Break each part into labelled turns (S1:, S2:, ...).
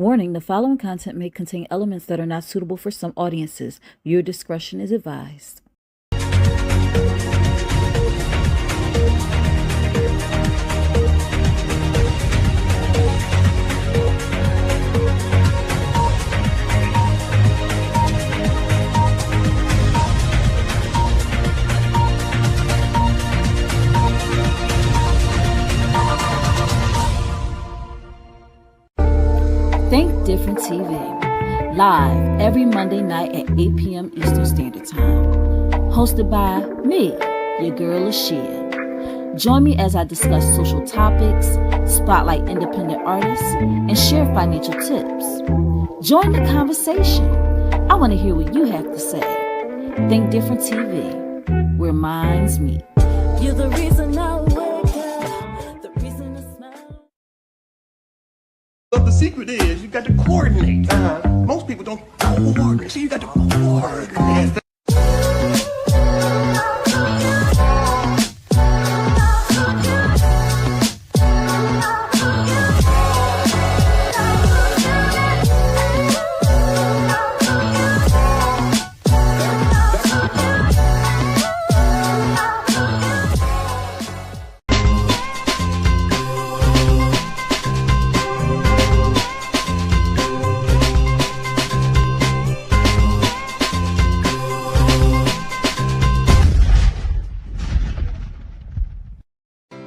S1: Warning, the following content may contain elements that are not suitable for some audiences. Viewer discretion is advised. Think Different TV, live every Monday night at 8 p.m. Eastern Standard Time. Hosted by me, your girl Lashia. Join me as I discuss social topics, spotlight independent artists, and share financial tips. Join the conversation. I want to hear what you have to say. Think Different TV, where minds meet. You're the reason I wake up, the reason I smile.
S2: But the secret is you got to coordinate. Most people don't coordinate, so you got to coordinate.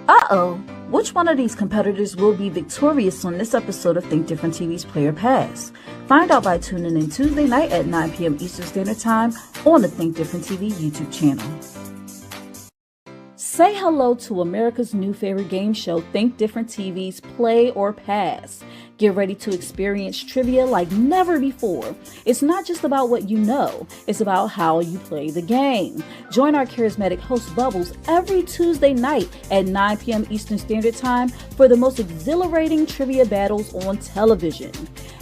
S1: Uh-oh, which one of these competitors will be victorious on this episode of Think Different TV's Player Pass? Find out by tuning in Tuesday night at 9 p.m. Eastern Standard Time on the Think Different TV YouTube channel. Say hello to America's new favorite game show, Think Different TV's Play or Pass. Get ready to experience trivia like never before. It's not just about what you know, it's about how you play the game. Join our charismatic host Bubbles every Tuesday night at 9 p.m. Eastern Standard Time for the most exhilarating trivia battles on television.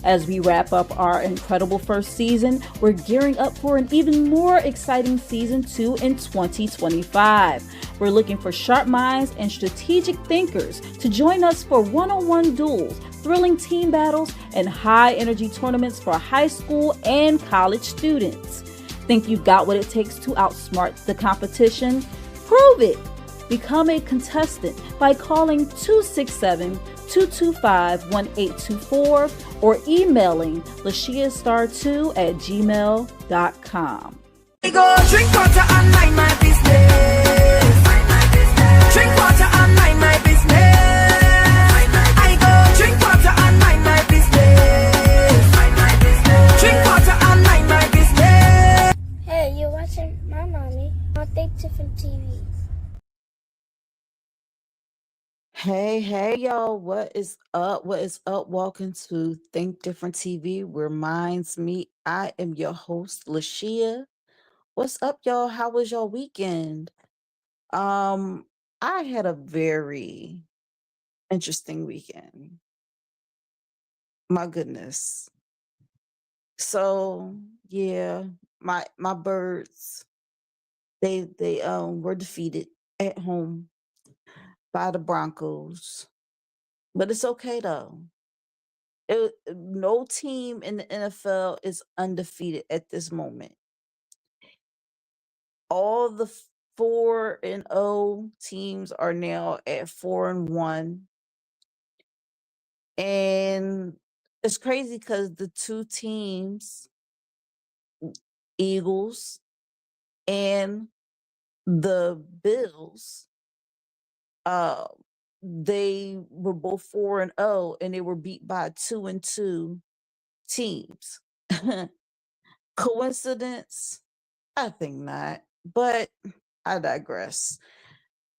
S1: As we wrap up our incredible first season, we're gearing up for an even more exciting season 2 in 2025. We're looking for sharp minds and strategic thinkers to join us for one-on-one duels, thrilling team battles, and high-energy tournaments for high school and college students. Think you've got what it takes to outsmart the competition? Prove it! Become a contestant by calling 267-225-1824 or emailing lashiastar2@gmail.com.
S3: Go drink water and mind my business. Drink water and mind my business. I go drink water and mind my business. Drink water and mind my business.
S4: Hey, you're watching my mommy on Think Different TV.
S1: Hey, y'all. What is up? Welcome to Think Different TV, where minds meet. I am your host, Lashia. What's up, y'all? How was your weekend? I had a very interesting weekend. My goodness. So, yeah, my birds, they were defeated at home by the Broncos. But it's okay though. No team in the NFL is undefeated at this moment. All the 4-0 teams are now at 4-1. And it's crazy because the two teams, Eagles and the Bills, uh, they were both 4-0 and they were beat by 2-2 teams. Coincidence? I think not, but I digress.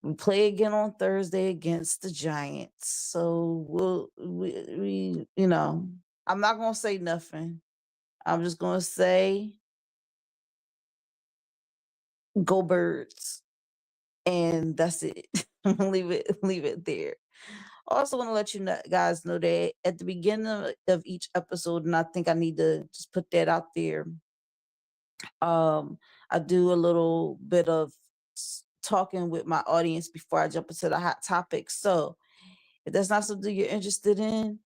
S1: We play again on Thursday against the Giants. So we I'm not gonna say nothing. I'm just gonna say go Birds. And that's it. leave it there. Also want to let you guys know that at the beginning of each episode, and I think I need to just put that out there. I do a little bit of talking with my audience before I jump into the hot topics. So if that's not something you're interested in,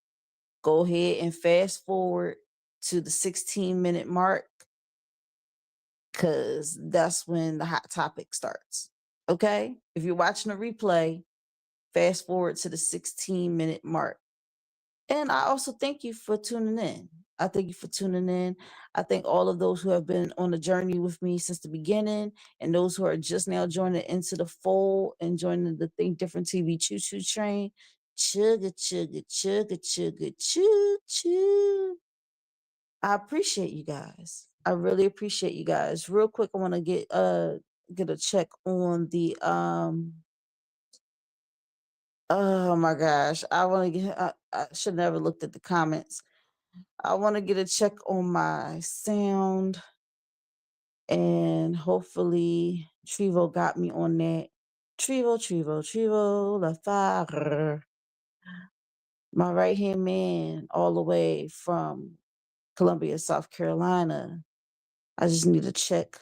S5: go ahead and fast forward to the 16-minute mark, because that's when the hot topic starts. Okay? If you're watching a replay, fast forward to the 16-minute mark. And I also thank you for tuning in. I thank you for tuning in. I thank all of those who have been on the journey with me since the beginning, and those who are just now joining into the fold and joining the Think Different TV choo choo train. Chugga, chugga, chugga, chugga, choo choo. I appreciate you guys. I really appreciate you guys. Real quick, I want to get a check on the oh my gosh. I should never looked at the comments. I want to get a check on my sound, and hopefully Trevo got me on that. Trevo, La Fire. My right hand man, all the way from Columbia, South Carolina. I just need to check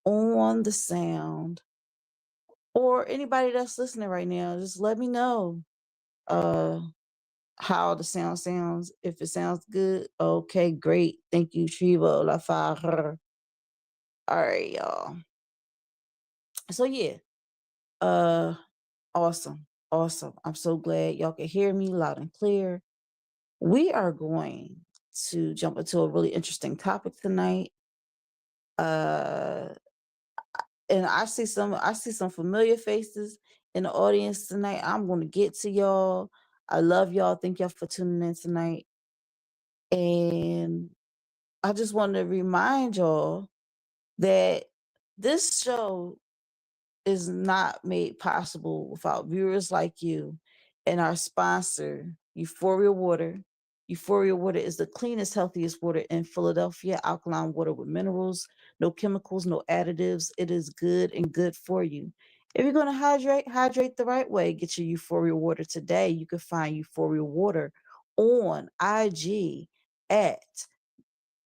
S5: on the sound. Or anybody that's listening right now, just let me know how the sound sounds. If it sounds good, okay, great. Thank you, Trevo, La Fire. All right, y'all. So yeah, awesome. I'm so glad y'all can hear me loud and clear. We are going to jump into a really interesting topic tonight. And I see some familiar faces in the audience tonight. I'm going to get to y'all. I love y'all. Thank y'all for tuning in tonight. And I just want to remind y'all that this show is not made possible without viewers like you and our sponsor, Euphoria Water. Euphoria Water is the cleanest, healthiest water in Philadelphia. Alkaline water with minerals, no chemicals, no additives. It is good and good for you. If you're going to hydrate the right way. Get your Euphoria Water today. You can find Euphoria Water on IG at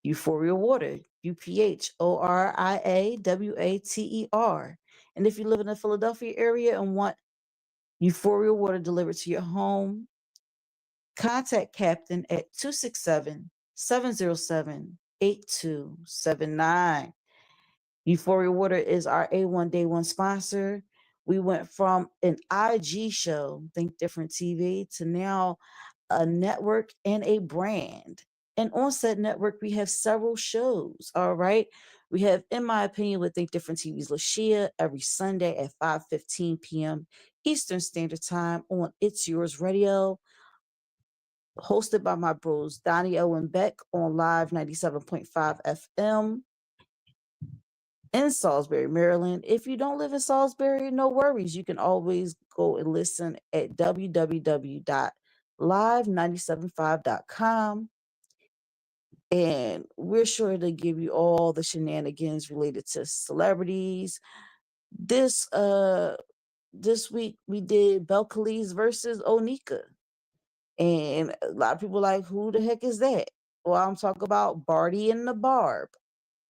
S5: Euphoria Water, UPHORIAWATER. And if you live in the Philadelphia area and want Euphoria Water delivered to your home, contact Captain at 267-707-8279. Euphoria Water is our A1 Day 1 sponsor. We went from an IG show, Think Different TV, to now a network and a brand. And on said network, we have several shows. All right. We have, in my opinion, with Think Different TV's LaShia every Sunday at 5:15 p.m. Eastern Standard Time on It's Yours Radio, hosted by my bros Donnie Owen Beck on Live 97.5 FM in Salisbury, Maryland. If you don't live in Salisbury, no worries. You can always go and listen at www.live975.com. And we're sure to give you all the shenanigans related to celebrities. This week we did Belcalis versus Onika. And a lot of people like, who the heck is that? Well, I'm talking about Barty and the Barb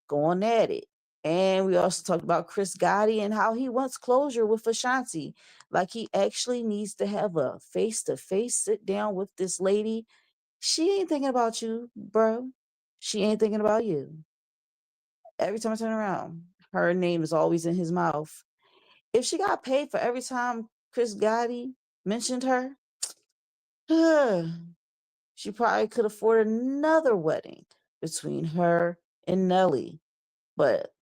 S5: going at it. And we also talked about Chris Gotti and how he wants closure with Ashanti. Like he actually needs to have a face-to-face sit down with this lady. She ain't thinking about you, bro. She ain't thinking about you. Every time I turn around, her name is always in his mouth. If she got paid for every time Chris Gotti mentioned her, she probably could afford another wedding between her and Nelly. But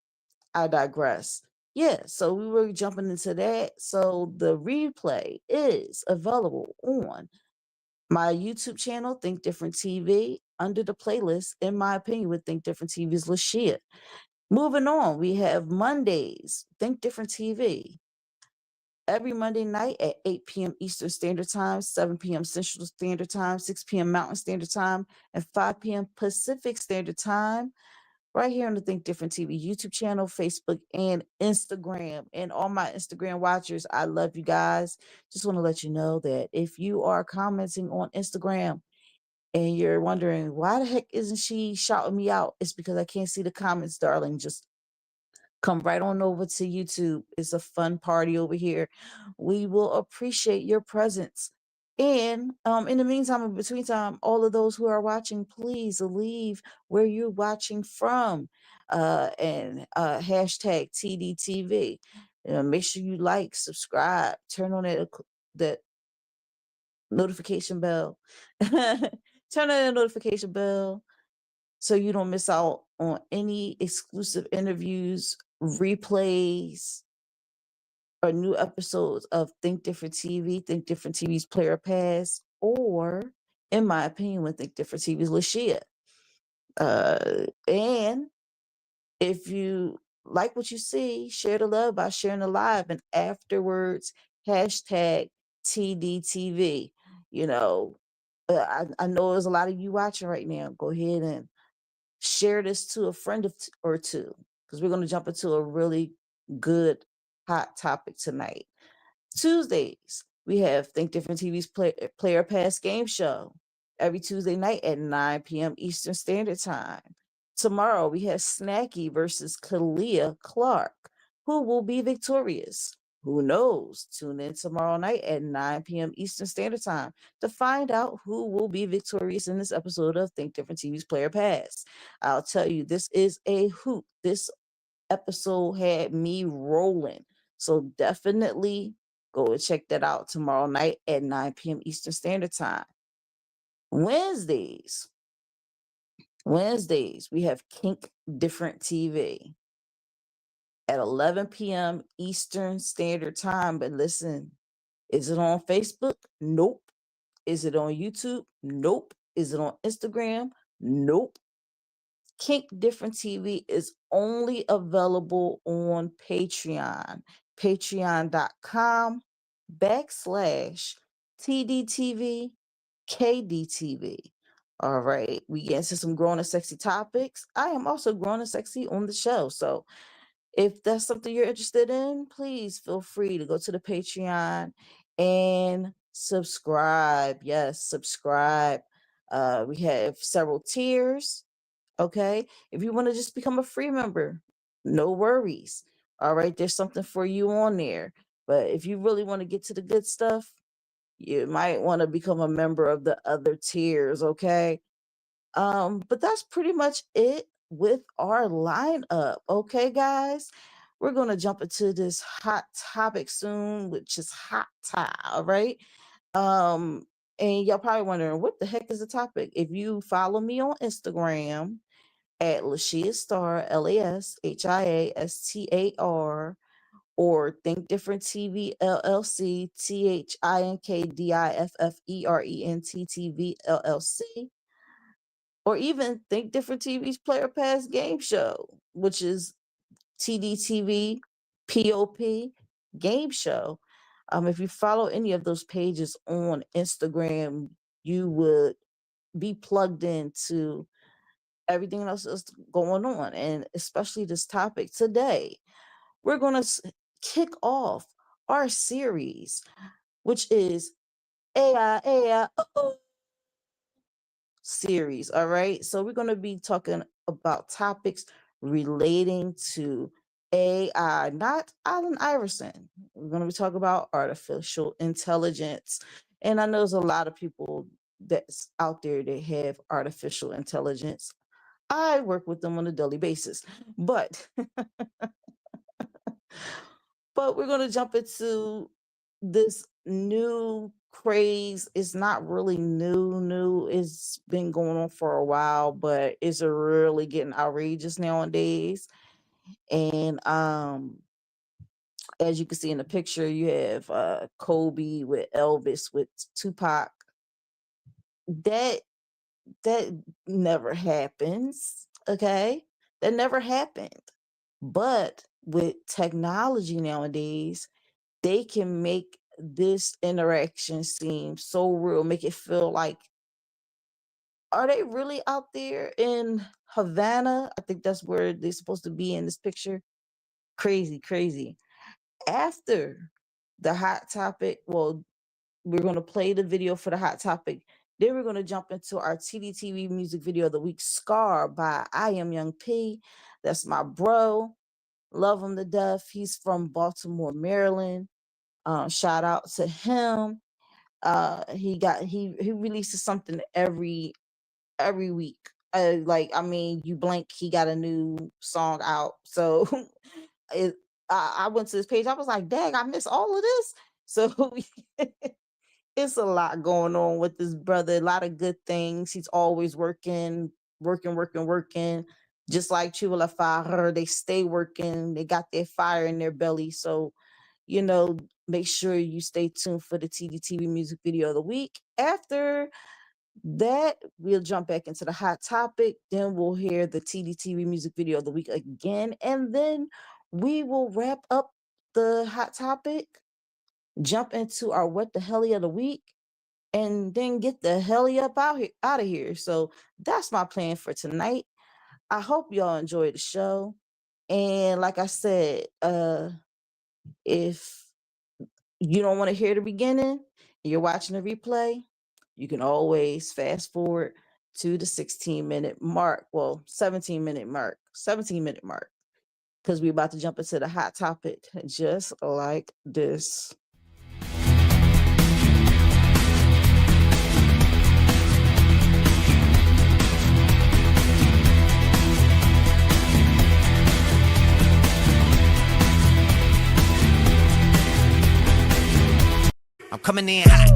S5: I digress. Yeah, so we were jumping into that. So the replay is available on my YouTube channel, Think Different TV, under the playlist, in my opinion, with Think Different TV's LaShia. Moving on, we have Mondays, Think Different TV. Every Monday night at 8 p.m. Eastern Standard Time, 7 p.m. Central Standard Time, 6 p.m. Mountain Standard Time, and 5 p.m. Pacific Standard Time, right here on the Think Different TV YouTube channel, Facebook, and Instagram. And all my Instagram watchers, I love you guys. Just want to let you know that if you are commenting on Instagram and you're wondering, why the heck isn't she shouting me out? It's because I can't see the comments, darling. Just come right on over to YouTube. It's a fun party over here. We will appreciate your presence. And in the meantime, in between time, all of those who are watching, please leave where you're watching from, and hashtag TDTV. Make sure you like, subscribe, turn on that notification bell. Turn on that notification bell so you don't miss out on any exclusive interviews, replays, or new episodes of Think Different TV, Think Different TV's Player Pass, or, in my opinion, when Think Different TV's Lashia. And if you like what you see, share the love by sharing the live, and afterwards, hashtag TDTV. I know there's a lot of you watching right now. Go ahead and share this to a friend or two, because we're going to jump into a really good hot topic tonight. Tuesdays, we have Think Different TV's Player Pass game show every Tuesday night at 9 p.m. Eastern Standard Time. Tomorrow, we have Snacky versus Kalia Clark. Who will be victorious? Who knows? Tune in tomorrow night at 9 p.m. Eastern Standard Time to find out who will be victorious in this episode of Think Different TV's Player Pass. I'll tell you, this is a hoot. This episode had me rolling. So definitely go and check that out tomorrow night at 9 p.m. Eastern Standard Time. Wednesdays, we have Kink Different TV at 11 p.m. Eastern Standard Time. But listen, is it on Facebook? Nope. Is it on YouTube? Nope. Is it on Instagram? Nope. Kink Different TV is only available on Patreon. Patreon.com/TDTV KDTV. All right, we get into some grown and sexy topics. I am also grown and sexy on the show. So if that's something you're interested in, please feel free to go to the Patreon and subscribe. Yes, subscribe. We have several tiers. Okay. If you want to just become a free member, no worries. All right. There's something for you on there. But if you really want to get to the good stuff, you might want to become a member of the other tiers. Okay. But that's pretty much it with our lineup. Okay, guys. We're gonna jump into this hot topic soon, which is hot tie. All right. And y'all probably wondering what the heck is the topic. If you follow me on Instagram at Lashia Star, LASHIASTAR, or Think Different TV LLC, ThinkDifferent LLC, or even Think Different TV's Player Pass game show, which is TDTV POP game show. If you follow any of those pages on Instagram, you would be plugged into everything else that's going on, and especially this topic today. We're going to kick off our series, which is AI series. All right. So we're going to be talking about topics relating to AI, not Allen Iverson. We're going to be talking about artificial intelligence. And I know there's a lot of people that's out there that have artificial intelligence. I work with them on a daily basis, but we're going to jump into this new craze. It's not really new. It's been going on for a while, but it's really getting outrageous nowadays. And as you can see in the picture, you have Kobe with Elvis with Tupac. That never happens. Okay, that never happened. But with technology nowadays, they can make this interaction seem so real, make it feel like, are they really out there in Havana? I think that's where they're supposed to be in this picture. Crazy. After the hot topic, well, we're going to play the video for the hot topic. Then we're going to jump into our TDTV music video of the week, Scar by I Am Young P. That's my bro. Love him to death. He's from Baltimore, Maryland. Shout out to him. He releases something every week. Like, I mean, you blink, he got a new song out. So I went to his page. I was like, dang, I missed all of this. So it's a lot going on with this brother. A lot of good things. He's always working. Just like Chivo Fire, they stay working. They got their fire in their belly. So, make sure you stay tuned for the TDTV music video of the week. After that, we'll jump back into the hot topic. Then we'll hear the TDTV music video of the week again. And then we will wrap up the hot topic, jump into our what the helly of the week, and then get the helly up out of here. So that's my plan for tonight. I hope y'all enjoyed the show. And like I said, if you don't want to hear the beginning, you're watching the replay, you can always fast forward to the 16-minute mark. Well, 17-minute mark. Because we're about to jump into the hot topic just like this.
S3: I'm coming in hot.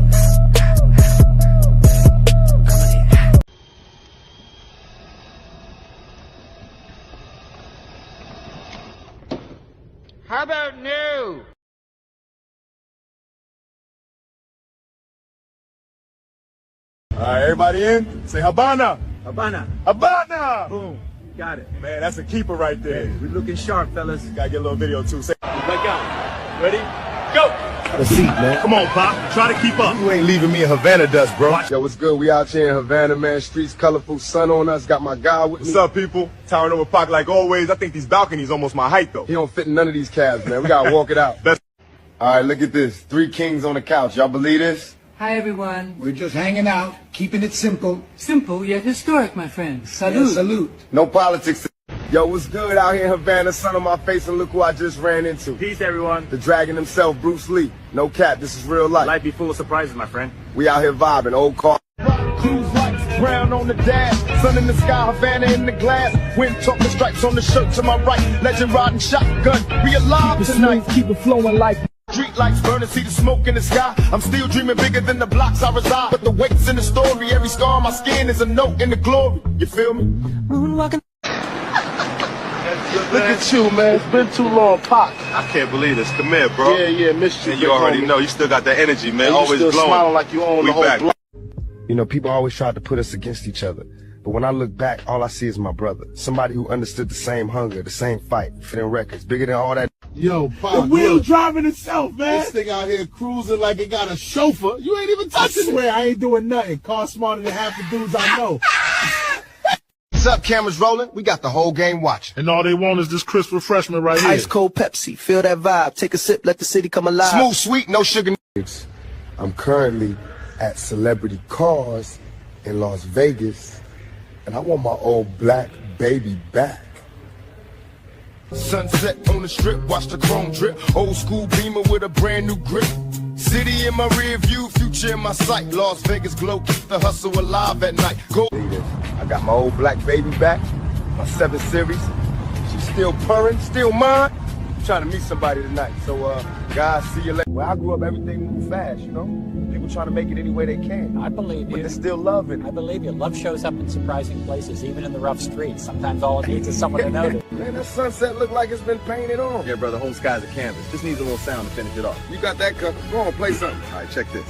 S6: How about new?
S7: All right, everybody in? Say Habana.
S6: Habana.
S7: Habana!
S6: Boom. Got it.
S7: Man, that's a keeper right there.
S6: We're looking sharp, fellas.
S7: Gotta get a little video too. Say
S6: Break out.
S7: ready? Go!
S2: Have a seat, man.
S7: Come on, Pop. Try to keep up.
S2: You ain't leaving me in Havana dust, bro. Yo, what's good? We out here in Havana, man. Streets colorful, sun on us. Got my guy with me.
S7: What's up, people? Towering over Pac like always. I think these balconies almost my height, though.
S2: He don't fit in none of these cabs, man. We gotta walk it out. All right, look at this. 3 kings on the couch. Y'all believe this?
S8: Hi everyone, we're just hanging out, keeping it simple. Simple yet historic, my friend. Salute.
S2: Yeah, salute. No politics. Yo, what's good out here in Havana? Sun on my face, and look who I just ran into.
S6: Peace, everyone.
S2: The dragon himself, Bruce Lee. No cap, this is real life.
S6: Life be full of surprises, my friend.
S2: We out here vibing, old car. Cruise lights, brown on the dash. Sun in the sky, Havana in the glass. Wind talking stripes on the shirt to my right. Legend riding shotgun. We alive
S8: Keep it
S2: tonight.
S8: smooth, keep it flowing like.
S2: Street lights burning, see the smoke in the sky. I'm still dreaming bigger than the blocks I reside. But the weight's in the story. Every scar on my skin is a note in the glory. You feel me?
S8: Moonwalking.
S2: Look at you, man. It's been too long, Pac.
S7: I can't believe this. Come here, bro.
S2: Yeah, missed you.
S7: And you already know. You still got that energy, man.
S2: You
S7: Always
S2: still
S7: glowing.
S2: smiling like you own
S7: We
S2: the whole
S7: back.
S2: block. You know, people always tried to put us against each other. But when I look back, all I see is my brother. Somebody who understood the same hunger, the same fight, fitting records, bigger than all that.
S9: Yo, Pac,
S8: The wheel driving itself, man.
S9: this thing out here cruising like it got a chauffeur. You ain't even
S8: I
S9: touching it.
S8: swear I ain't doing nothing. Car smarter than half the dudes I know.
S2: What's up, cameras rolling? We got the whole game watching.
S9: And all they want is this crisp refreshment right here.
S3: Ice cold Pepsi, feel that vibe. Take a sip, let the city come alive.
S2: Smooth, sweet, no sugar. I'm currently at Celebrity Cars in Las Vegas, and I want my old black baby back. Sunset on the strip, watch the chrome drip. Old school Beamer with a brand new grip. City in my rear view, future in my sight. Las Vegas glow, keep the hustle alive at night. Go. I got my old black baby back, my 7 Series. She's still purring, still mine. I'm trying to meet somebody tonight. So, guys, see you later. Where I grew up, everything moved fast, you know? People trying to make it any way they can.
S10: I believe
S2: But
S10: you.
S2: there's still love in
S10: I
S2: it.
S10: believe you. Love shows up in surprising places, even in the rough streets. Sometimes all it needs is someone to notice.
S2: Man, that sunset look like it's been painted on.
S11: Yeah, brother, whole sky's a canvas. Just needs a little sound to finish it off.
S2: You got that covered. Go on, play something.
S11: All right, check this.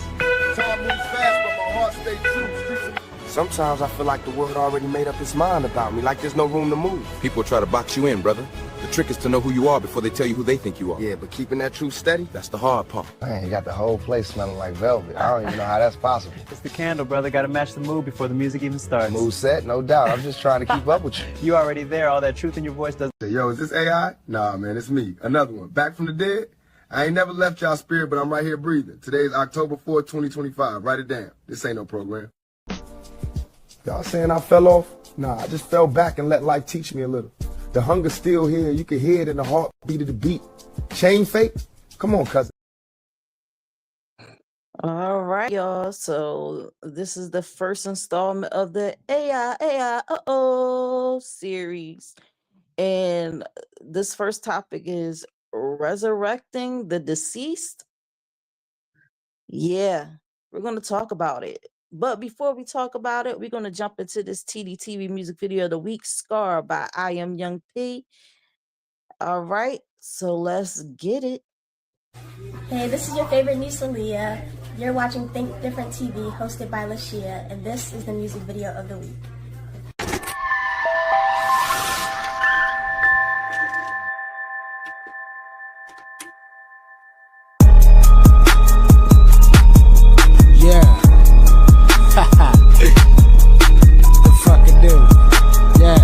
S2: Time moves fast, but my heart stays true. Sometimes I feel like the world already made up its mind about me, like there's no room to move.
S11: People try to box you in, brother. The trick is to know who you are before they tell you who they think you are.
S2: Yeah, but keeping that truth steady?
S11: That's the hard part.
S2: Man, you got the whole place smelling like velvet. I don't even know how that's possible.
S10: It's the candle, brother. Got to match the mood before the music even starts.
S2: Mood set, no doubt. I'm just trying to keep up with you.
S10: You already there. All that truth in your voice does.
S2: Yo, is this AI? Nah, man, it's me. Another one. Back from the dead? I ain't never left y'all spirit, but I'm right here breathing. Today is October 4th, 2025. Write it down. This ain't no program. Y'all saying I fell off? Nah, I just fell back and let life teach me a little. The hunger's still here. You can hear it in the heartbeat of the beat. Chain fake? Come on, cousin.
S5: All right, y'all. So this is the first installment of the AI series. And this first topic is resurrecting the deceased. Yeah, we're going to talk about it. But before we talk about it, we're going to jump into this TDTV music video of the week, Scar by I Am Young P. All right, so let's get it.
S12: Hey, this is your favorite niece, Aaliyah. You're watching Think Different TV, hosted by Lashia, and this is the music video of the week.
S13: Yeah. The fucking dude. Yeah.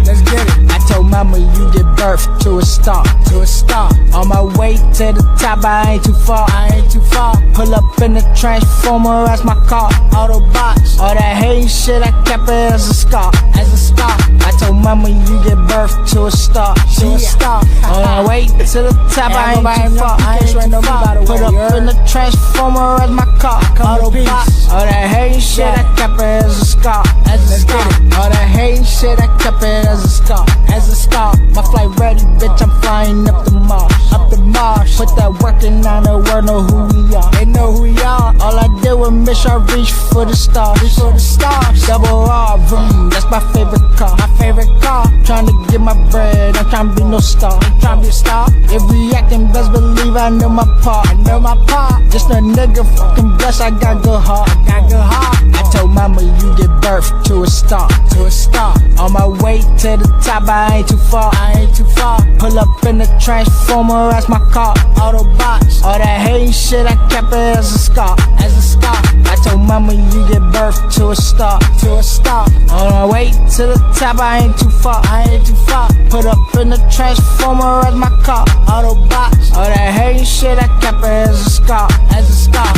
S13: Let's get it. I told mama you give birth to a star, to a star. On my way to the top, I ain't too far, I ain't too far. Pull up in the transformer, that's my car. Autobots, all that hating shit, I kept it as a scar, as a star. I told mama you give birth to a star, to a star. On my way to the top, I ain't too far, I ain't too far. Put up in the transformer, as my car. Autobots, all that hating shit, I kept it as a scar, as a scar. All that hating shit, I kept it as a scar, as a scar. My flight ready, bitch, I'm flying up the Mars, up the Mars. Put that work in on the world, know who we are. They know who we are. All I did was miss, I reach for the stars, reach for the stars. Double R, vroom, that's my favorite car, my favorite car. Trying to get my bread, I'm trying to be no star, I'm trying to be a star. If we acting, best believe I know my part, I know my part. Just a nigga fucking blessed, I got good heart, I got good heart. I told mama you give birth to a star, to a star. On my way to the top, I ain't too far, I ain't too far. Pull up in the transformer, that's my car. Autobots, all that hating shit, I kept it as a scar, as a scar. I told mama you give birth to a star, to a star. On my way to the top, I ain't too far, I ain't too far. Put up in the transformer, as my car. Autobots, all that hating shit, I kept it as a scar, as a scar.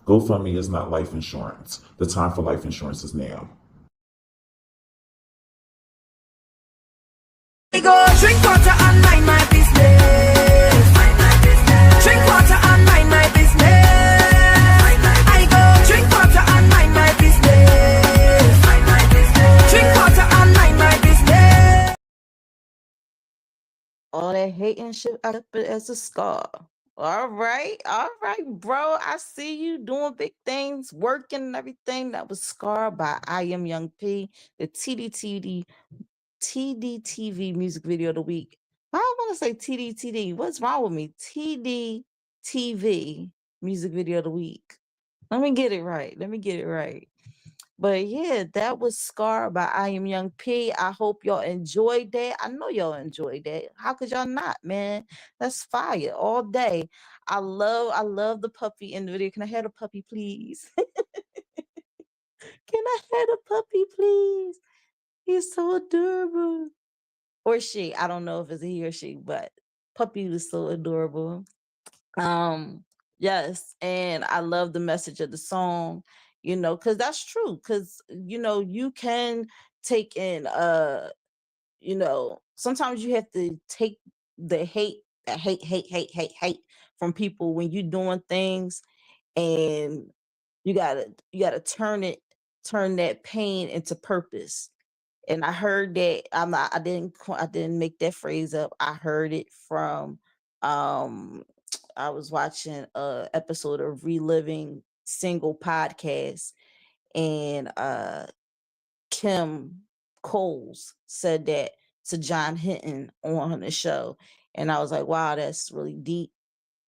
S14: GoFundMe is not life insurance. The time for life insurance is now.
S3: I go drink water and mind my business. Drink water and mind my business. I go drink water and mind my business. Drink water and mind my business.
S5: All that hating shit, I kept it as a scar. All right, bro. I see you doing big things, working and everything. That was Scar by I Am Young P, the TDTV music video of the week. I want to say TDTD. What's wrong with me? TDTV music video of the week. Let me get it right. But yeah, that was Scar by I Am Young P. I hope y'all enjoyed that. I know y'all enjoyed that. How could y'all not, man? That's fire all day. I love the puppy in the video. Can I have a puppy, please? Can I have a puppy, please? He's so adorable. Or she. I don't know if it's a he or she, but puppy was so adorable. Yes, and I love the message of the song, because that's true. Because you can take in sometimes you have to take the hate, hate from people when you're doing things, and you gotta turn that pain into purpose. And I heard that I didn't make that phrase up. I heard it from I was watching a episode of Reliving Single podcast, and Kim Coles said that to John Hinton on the show. And I was like, wow, that's really deep,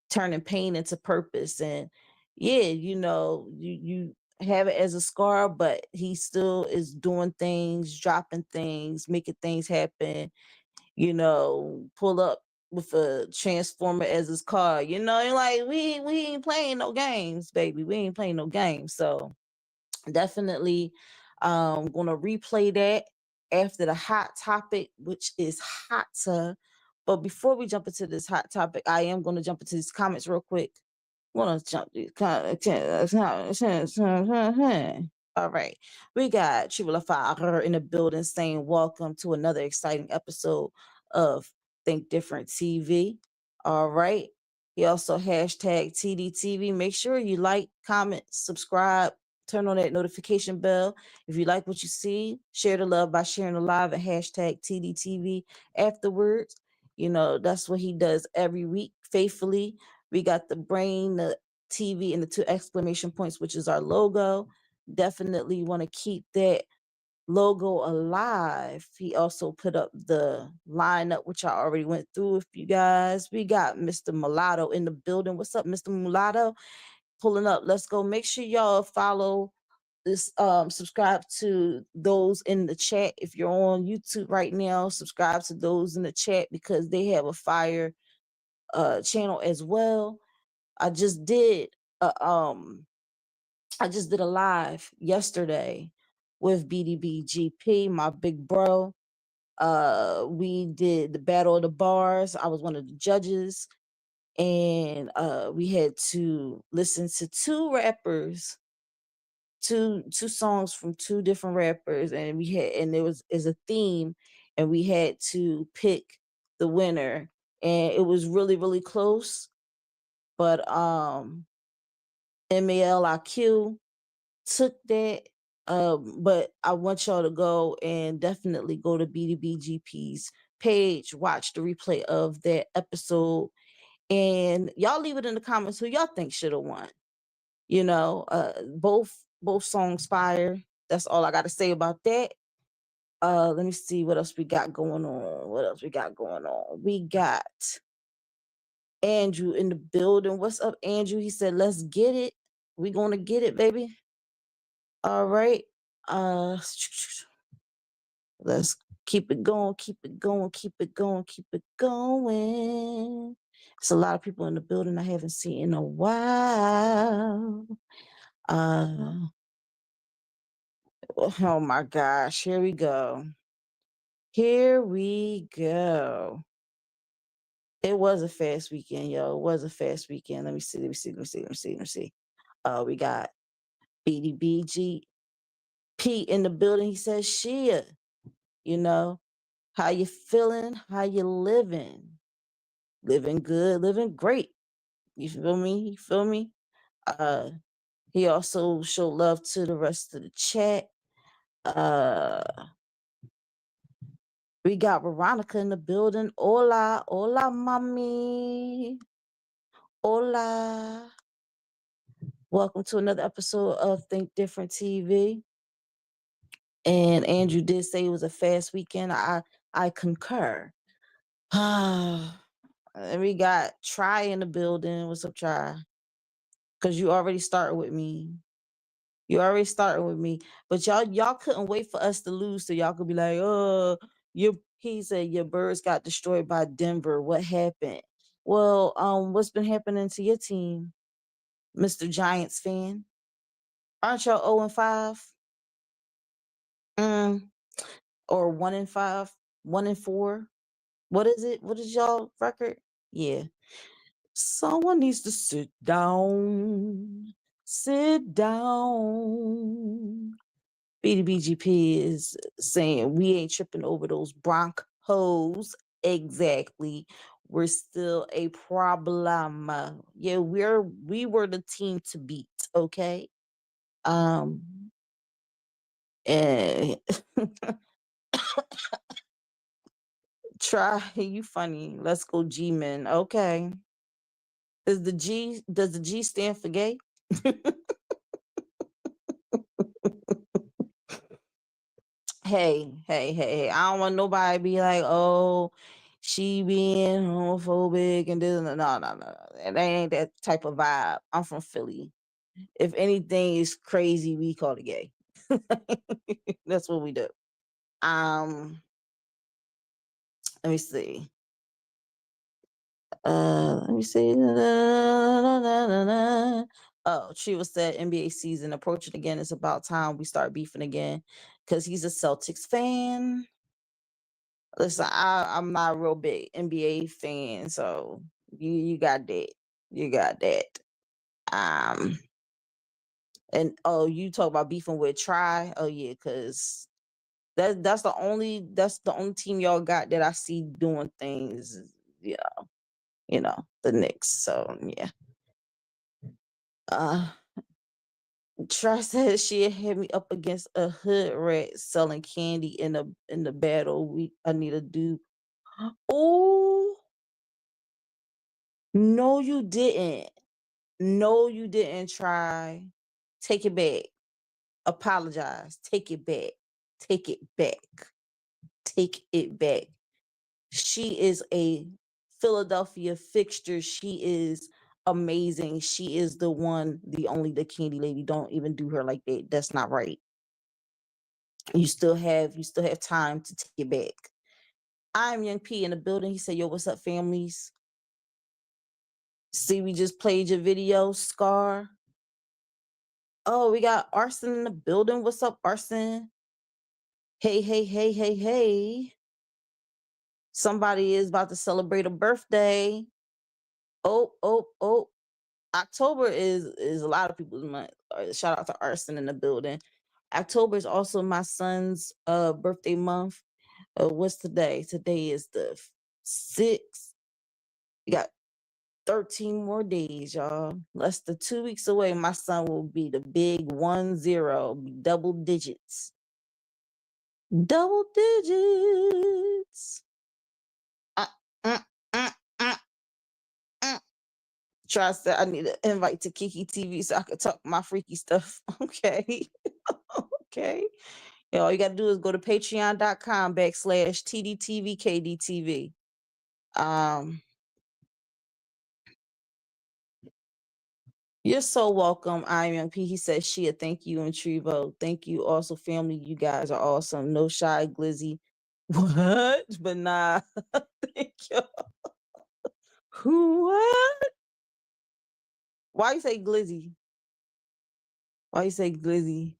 S5: turning pain into purpose. And yeah, you have it as a scar, but he still is doing things, dropping things, making things happen, pull up with a transformer as his car. You know, and like we ain't playing no games, baby. We ain't playing no games. So definitely gonna replay that after the hot topic, which is hotter. But before we jump into this hot topic, I am gonna jump into these comments real quick. Wanna jump these comments. All right. We got Triple Fire in the building saying welcome to another exciting episode of Think Different TV. All right. He also hashtag TDTV. Make sure you like, comment, subscribe, turn on that notification bell. If you like what you see, share the love by sharing the live and hashtag TDTV afterwards. You know, that's what he does every week faithfully. We got the brain, the TV, and the 2 exclamation points, which is our logo. Definitely want to keep that logo alive. He also put up the lineup, which I already went through with you guys. We got Mr. Mulatto in the building. What's up, Mr. Mulatto? Pulling up. Let's go. Make sure y'all follow this, subscribe to those in the chat. If you're on YouTube right now, subscribe to those in the chat because they have a fire channel as well. I just did a live yesterday with BDBGP, my big bro. We did the Battle of the Bars. I was one of the judges, and we had to listen to 2 rappers, two songs from 2 different rappers, and there was a theme, and we had to pick the winner, and it was really, really close. But MALIQ took that. But I want y'all to go and definitely go to BDBGP's page, watch the replay of that episode, and y'all leave it in the comments who y'all think should have won. You know, both songs fire. That's all I got to say about that. Let me see what else we got going on. We got Andrew in the building. What's up, Andrew? He said, let's get it. We gonna get it, baby. All right. Let's keep it going. It's a lot of people in the building I haven't seen in a while. Oh my gosh, here we go. It was a fast weekend, yo. It was a fast weekend. Let me see. We got BDBG Pete in the building. He says, Shia, you know, how you feeling? How you living? Living good, living great. You feel me? He also showed love to the rest of the chat. We got Veronica in the building. Hola, mommy. Hola. Welcome to another episode of Think Different TV. And Andrew did say it was a fast weekend. I concur. And we got Try in the building. What's up, Try? Because you already started with me. But y'all couldn't wait for us to lose so y'all could be like, oh, he said your birds got destroyed by Denver. What happened? Well, what's been happening to your team, Mr. Giants fan? Aren't y'all 0-5? Or 1-5, 1-4? What is it? What is y'all record? Yeah. Someone needs to sit down. BDBGP is saying we ain't tripping over those Broncos. Exactly. We're still a problem. Yeah, we were the team to beat, okay? And Try, you funny. Let's go G-Men. Okay. Does the G stand for gay? Hey. I don't want nobody to be like, oh, she being homophobic and this. No. That ain't that type of vibe. I'm from Philly. If anything is crazy, we call it gay. That's what we do. Let me see. Let me see. Oh, Triva said NBA season approaching again. It's about time we start beefing again because he's a Celtics fan. Listen, I'm not a real big NBA fan, so you got that. You got that. And oh, you talk about beefing with Try. Oh yeah, because that's the only team y'all got that I see doing things. The Knicks. So yeah. Try said she had me up against a hood rat selling candy in the battle. I need to do. Oh no, you didn't. No, you didn't. Try. Take it back. Apologize. Take it back. Take it back. Take it back. She is a Philadelphia fixture. She is amazing. She is the one, the only, the candy lady. Don't even do her like that. That's not right. You still have time to take it back. I'm Young P in the building. He said, yo, what's up, families? See, we just played your video, Scar. Oh, we got Arson in the building. What's up, Arson? Hey, hey, hey, hey, hey. Somebody is about to celebrate a birthday. Oh. October is a lot of people's month. Shout out to Arson in the building. October is also my son's birthday month. What's today? Today is the 6th. We got 13 more days, y'all. Less than 2 weeks away. My son will be the big 10, double digits. Double digits. Try said I need an invite to Kiki TV so I can talk my freaky stuff. Okay. Okay. All you gotta do is go to patreon.com/TDTV KDTV. You're so welcome. I'm Young P. He says, Shia, thank you, and Trevo. Thank you. Also, family, you guys are awesome. No shy, Glizzy. What? But nah. Thank you. What? Why you say Glizzy? Why you say Glizzy?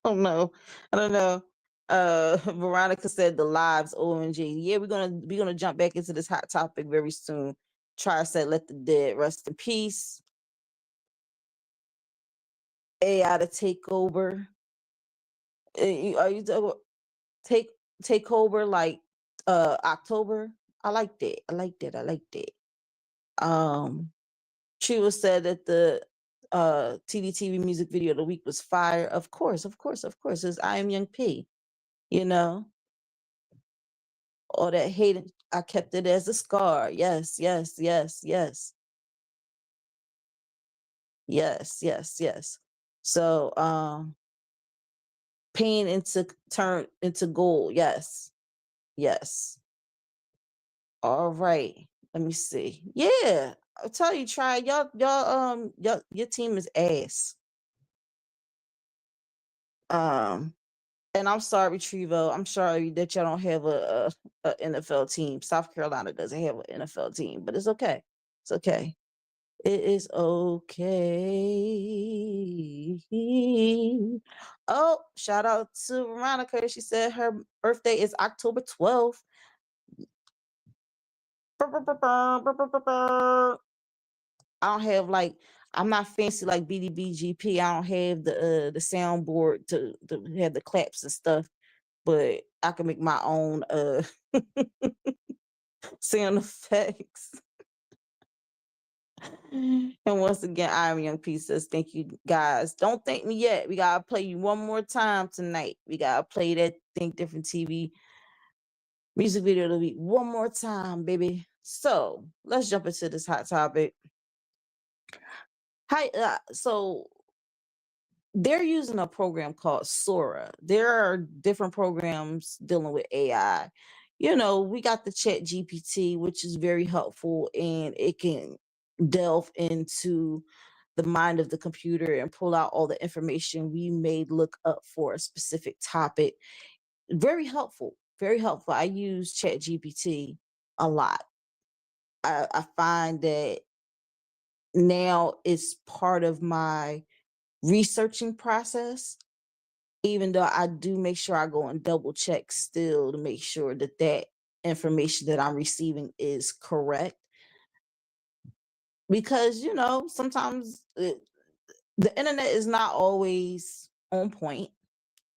S5: Oh no. I don't know. Veronica said the lives, OMG. Yeah, we're gonna jump back into this hot topic very soon. Try said, let the dead rest in peace. AI to take over. Are you talking take over like October? I like that. I like that. Triva said that the TDTV music video of the week was fire. Of course. It's I Am Young P. All that hate, I kept it as a scar. Yes. So pain turn into gold. Yes. All right. Let me see. Yeah, I'll tell you, try your team is ass. And I'm sorry, Trevo. I'm sorry that y'all don't have a NFL team. South Carolina doesn't have an NFL team, but it's okay. It's okay. It is okay. Oh, shout out to Veronica. She said her birthday is October 12th. I don't have I'm not fancy like BDBGP. I don't have the soundboard to have the claps and stuff, but I can make my own sound effects. And once again, I'm Young P says, thank you guys. Don't thank me yet. We gotta play you one more time tonight. We gotta play that Think Different TV music video of the week one more time, baby. So let's jump into this hot topic. Hi, so they're using a program called Sora. There are different programs dealing with AI. We got the Chat GPT, which is very helpful, and it can delve into the mind of the computer and pull out all the information we may look up for a specific topic. Very helpful. I use Chat GPT a lot. I find that now it's part of my researching process, even though I do make sure I go and double check still to make sure that that information that I'm receiving is correct. Because, you know, sometimes the internet is not always on point.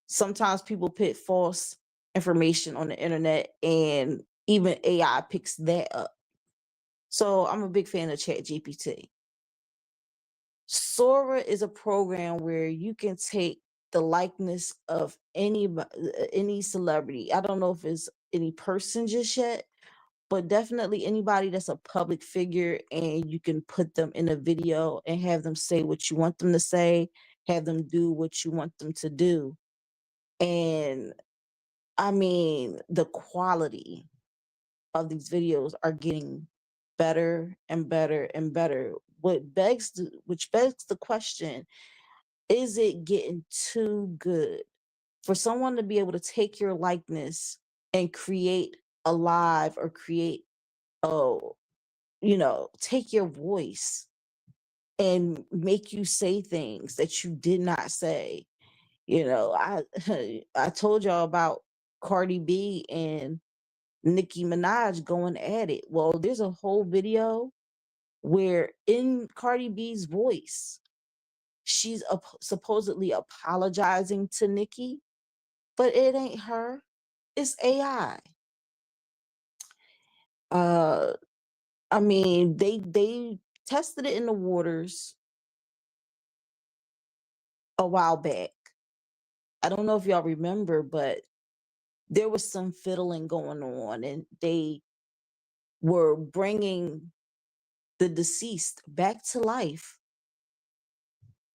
S5: Sometimes people put false information on the internet and even AI picks that up. So I'm a big fan of ChatGPT. Sora is a program where you can take the likeness of any celebrity. I don't know if it's any person just yet, but definitely anybody that's a public figure, and you can put them in a video and have them say what you want them to say, have them do what you want them to do. And I mean, the quality of these videos are getting better and better and better. Which begs the question, is it getting too good for someone to be able to take your likeness and create a live or create, oh, you know, take your voice and make you say things that you did not say? You know, I told y'all about Cardi B and Nicki Minaj going at it. Well, there's a whole video where in Cardi B's voice, she's supposedly apologizing to Nicki, but it ain't her. It's AI. I mean, they tested it in the waters a while back. I don't know if y'all remember, but there was some fiddling going on, and they were bringing the deceased back to life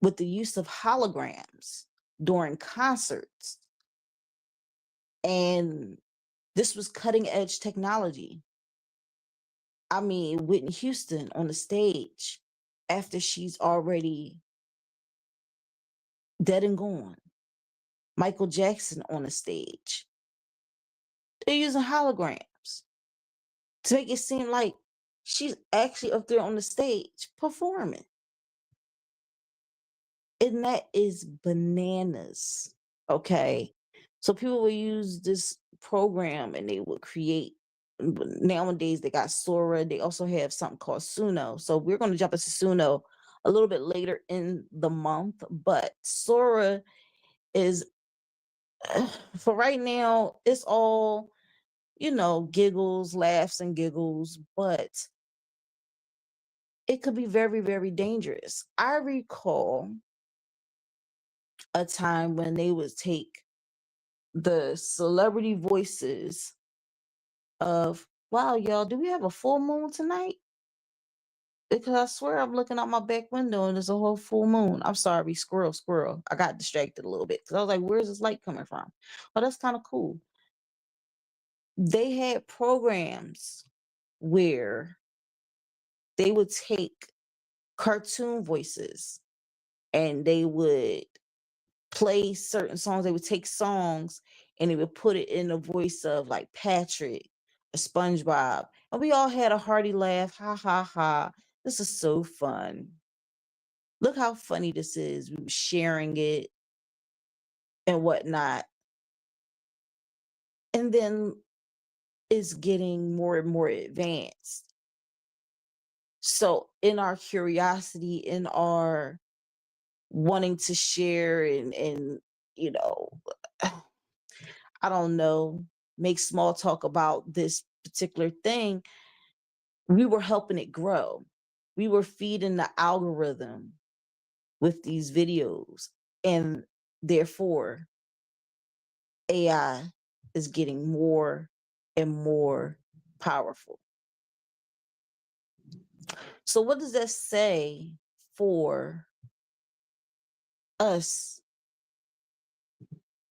S5: with the use of holograms during concerts. And this was cutting edge technology. I mean, Whitney Houston on the stage after she's already dead and gone. Michael Jackson on the stage. They're using holograms to make it seem like she's actually up there on the stage performing. And that is bananas. Okay. So people will use this program and they would create. Nowadays, they got Sora. They also have something called Suno. So we're going to jump into Suno a little bit later in the month. But Sora is, for right now, it's all, you know, giggles, laughs, and giggles. But it could be very, very dangerous. I recall a time when they would take the celebrity voices of, wow, y'all, do we have a full moon tonight? Because I swear I'm looking out my back window and there's a whole full moon. I'm sorry, squirrel. I got distracted a little bit because I was like, where's this light coming from? Oh, that's kind of cool. They had programs where they would take cartoon voices and they would play certain songs. They would take songs and they would put it in the voice of like Patrick or SpongeBob. And we all had a hearty laugh. Ha ha ha. This is so fun. Look how funny this is. We were sharing it and whatnot. And then it's getting more and more advanced. So in our curiosity, in our wanting to share and you know, I don't know, make small talk about this particular thing, we were helping it grow. We were feeding the algorithm with these videos, and therefore AI is getting more and more powerful. So what does that say for us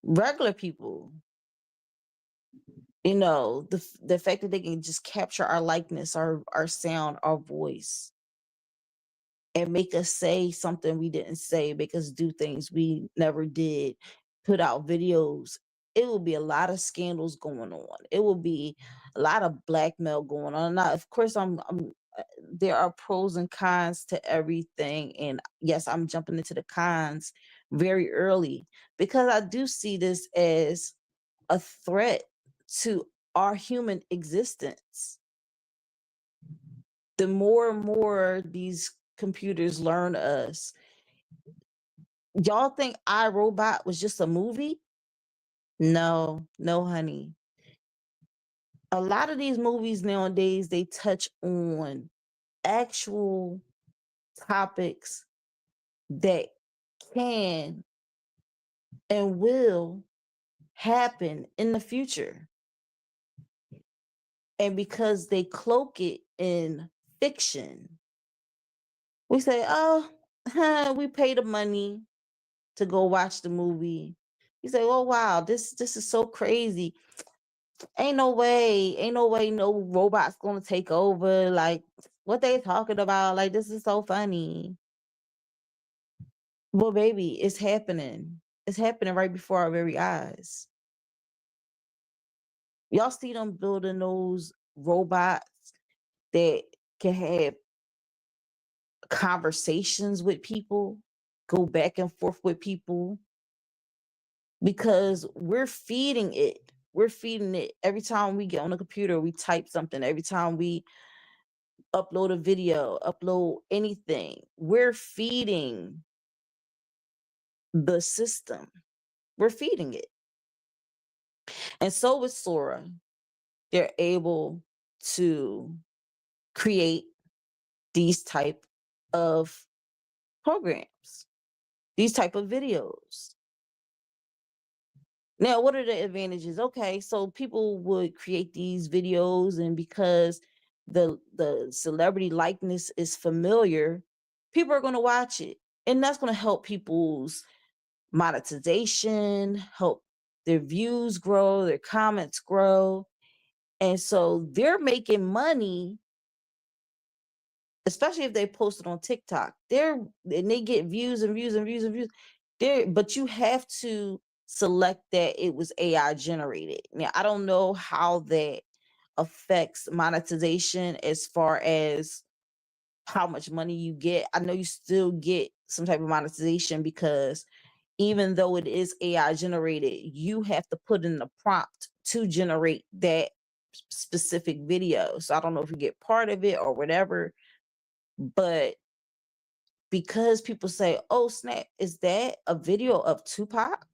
S5: regular people? You know, the fact that they can just capture our likeness, our sound, our voice, and make us say something we didn't say, make us do things we never did, put out videos it will be a lot of scandals going on. It will be a lot of blackmail going on. Now, of course, there are pros and cons to everything. And yes, I'm jumping into the cons very early because I do see this as a threat to our human existence. The more and more these computers learn us, y'all think iRobot was just a movie? No, no, honey. A lot of these movies nowadays, they touch on actual topics that can and will happen in the future. And because they cloak it in fiction, we say, oh, we pay the money to go watch the movie. You say, oh wow, this is so crazy. Ain't no way no robot's gonna take over. Like, what they talking about? Like, this is so funny. Well, baby, it's happening. It's happening right before our very eyes. Y'all see them building those robots that can have conversations with people, go back and forth with people, because we're feeding it. We're feeding it. Every time we get on the computer, we type something. Every time we upload a video, upload anything, we're feeding the system. We're feeding it. And so with Sora, they're able to create these type of programs, these type of videos. Now, what are the advantages? Okay, so people would create these videos, and because the celebrity likeness is familiar, people are going to watch it, and that's going to help people's monetization, help their views grow, their comments grow. And so they're making money, especially if they post it on TikTok. And they get views and views and views and views. But you have to select that it was AI generated. Now, I don't know how that affects monetization as far as how much money you get. I know you still get some type of monetization because even though it is AI generated, you have to put in the prompt to generate that specific video. So I don't know if you get part of it or whatever, but because people say, oh snap, is that a video of Tupac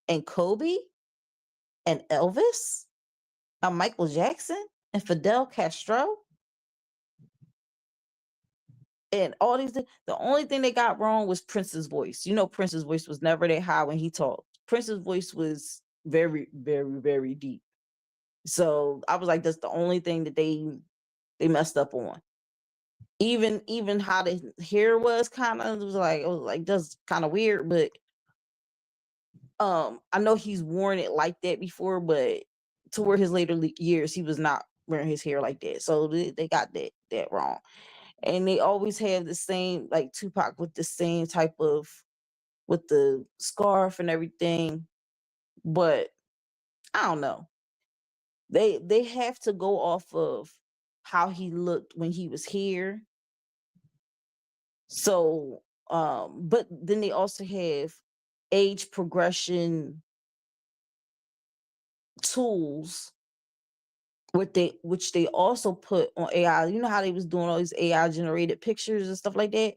S5: and Kobe and Elvis and Michael Jackson and Fidel Castro and all these things? The only thing they got wrong was Prince's voice. You know, Prince's voice was never that high when he talked. Prince's voice was very, very, very deep. So I was like, that's the only thing that they messed up on. Even how the hair was kind of, it was like that's kind of weird, but I know he's worn it like that before, but toward his later years, he was not wearing his hair like that. So they got that wrong. And they always have the same, like Tupac with the same type of, with the scarf and everything. But I don't know. They have to go off of how he looked when he was here. So, but then they also have age progression tools which they also put on AI. You know how they was doing all these AI generated pictures and stuff like that?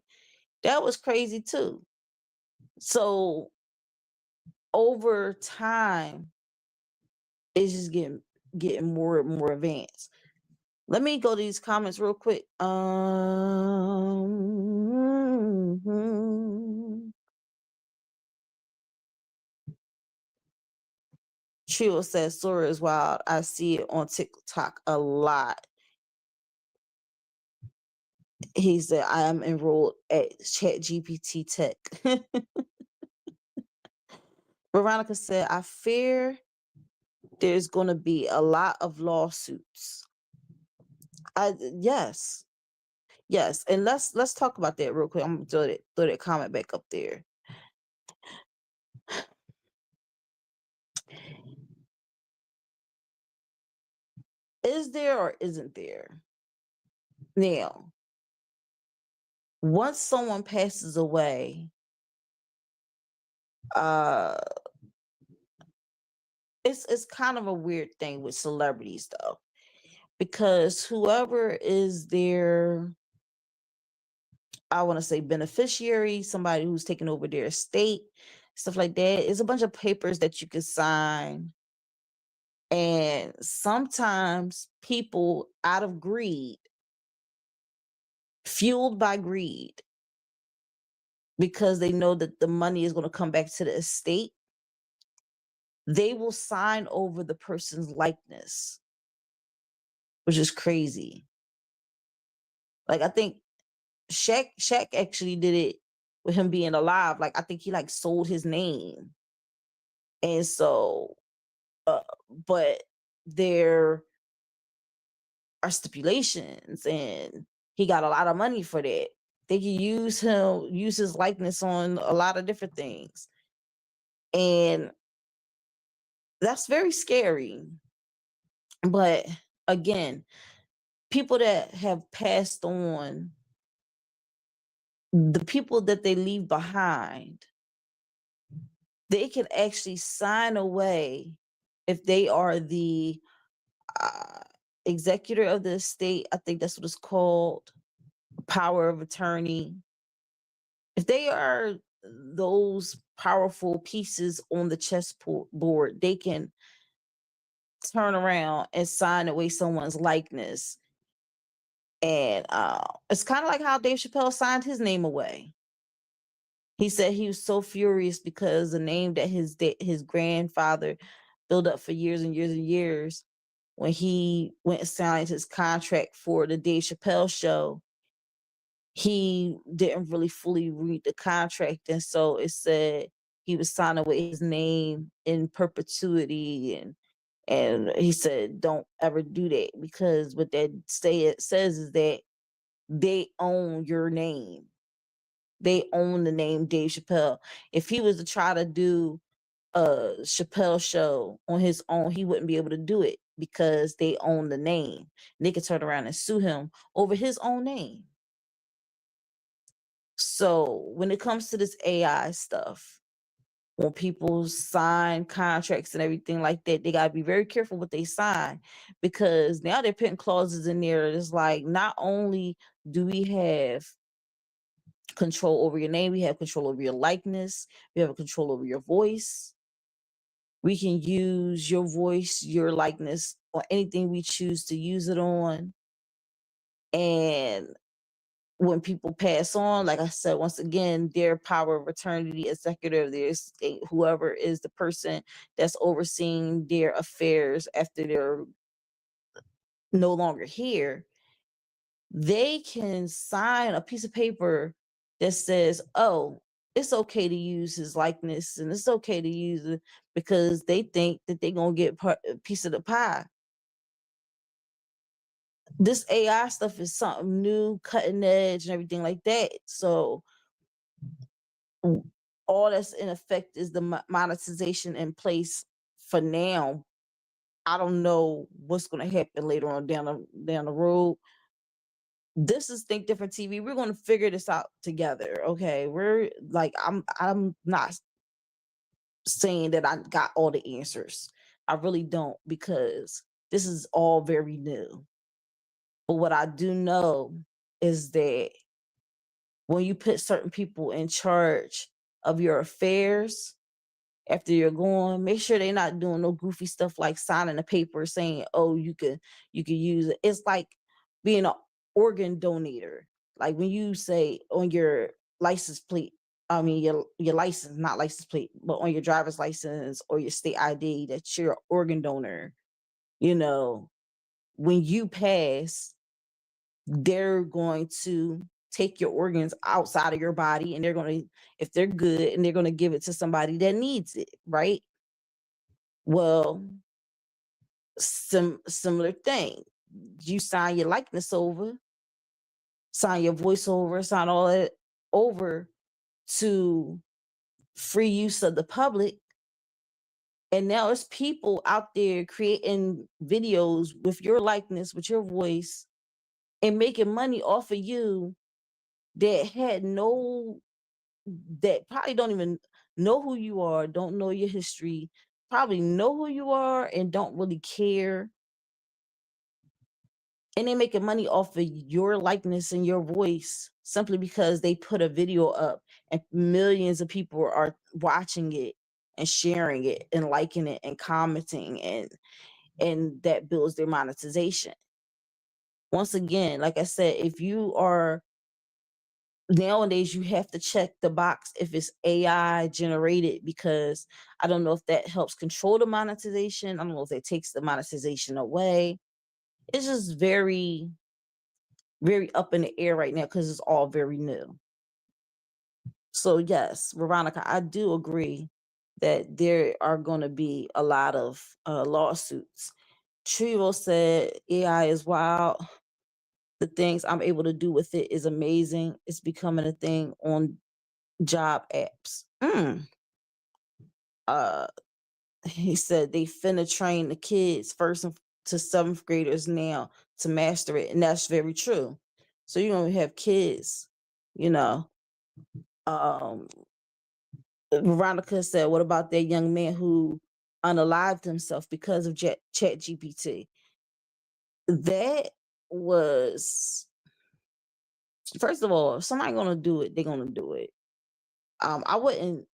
S5: That was crazy too. So over time, it's just getting more and more advanced. Let me go to these comments real quick. Trio says Sora is wild. I see it on TikTok a lot. He said, I am enrolled at ChatGPT Tech. Veronica said, I fear there's going to be a lot of lawsuits. Yes. And let's talk about that real quick. I'm gonna throw that comment back up there. is there or isn't there? Now, once someone passes away, it's kind of a weird thing with celebrities though, because whoever is their, I want to say, beneficiary, somebody who's taking over their estate, stuff like that, is a bunch of papers that you can sign. And sometimes people, out of greed, fueled by greed, because they know that the money is going to come back to the estate, they will sign over the person's likeness, which is crazy. Like, I think Shaq actually did it with him being alive. Like, I think he like sold his name. And so, but there are stipulations, and he got a lot of money for that. They can use his likeness on a lot of different things. And that's very scary. But again, people that have passed on, the people that they leave behind, they can actually sign away, if they are the executor of the estate, I think that's what it's called, power of attorney. If they are those powerful pieces on the chessboard, they can turn around and sign away someone's likeness. And it's kind of like how Dave Chappelle signed his name away. He said he was so furious because the name that his grandfather built up for years and years and years, when he went and signed his contract for the Dave Chappelle show, he didn't really fully read the contract. And so it said he was signing away his name in perpetuity. And he said, don't ever do that, because what that says is that they own your name. They own the name Dave Chappelle. If he was to try to do a Chappelle show on his own, he wouldn't be able to do it, because they own the name. They could turn around and sue him over his own name. So when it comes to this AI stuff, when people sign contracts and everything like that, they got to be very careful what they sign, because now they're putting clauses in there that's like, not only do we have control over your name, we have control over your likeness, we have control over your voice. We can use your voice, your likeness, or anything we choose to use it on. And when people pass on, like I said, once again, their power of attorney, executor of their estate, whoever is the person that's overseeing their affairs after they're no longer here, they can sign a piece of paper that says, oh, it's okay to use his likeness and it's okay to use it, because they think that they're going to get a piece of the pie. This AI stuff is something new, cutting edge and everything like that. So all that's in effect is the monetization in place for now. I don't know what's going to happen later on down the road. This is Think Different TV. We're going to figure this out together. Okay. We're like, I'm not saying that I got all the answers. I really don't, because this is all very new. But what I do know is that when you put certain people in charge of your affairs after you're gone, make sure they're not doing no goofy stuff like signing a paper saying, oh, you can use it. It's like being an organ donator. Like when you say on your license plate, I mean your license, not license plate, but on your driver's license or your state ID that you're an organ donor, you know, when you pass, they're going to take your organs outside of your body, and they're going to, if they're good, and they're going to give it to somebody that needs it, right? Well, similar thing. You sign your likeness over, sign your voice over, sign all that over to free use of the public. And now it's people out there creating videos with your likeness, with your voice, and making money off of you that probably don't even know who you are, don't know your history, probably know who you are and don't really care. And they're making money off of your likeness and your voice simply because they put a video up and millions of people are watching it and sharing it and liking it and commenting, and that builds their monetization. Once again, like I said, if you are nowadays, you have to check the box if it's AI generated, because I don't know if that helps control the monetization. I don't know if that takes the monetization away. It's just very, very up in the air right now because it's all very new. So yes, Veronica, I do agree that there are going to be a lot of lawsuits. Trivo said AI is wild. The things I'm able to do with it is amazing. It's becoming a thing on job apps. He said they finna train the kids first to seventh graders now to master it, and that's very true. So you're gonna have kids, you know. Veronica said, "What about that young man who unalived himself because of Chat GPT?" That was, first of all, if somebody gonna do it, they're gonna do it. I wouldn't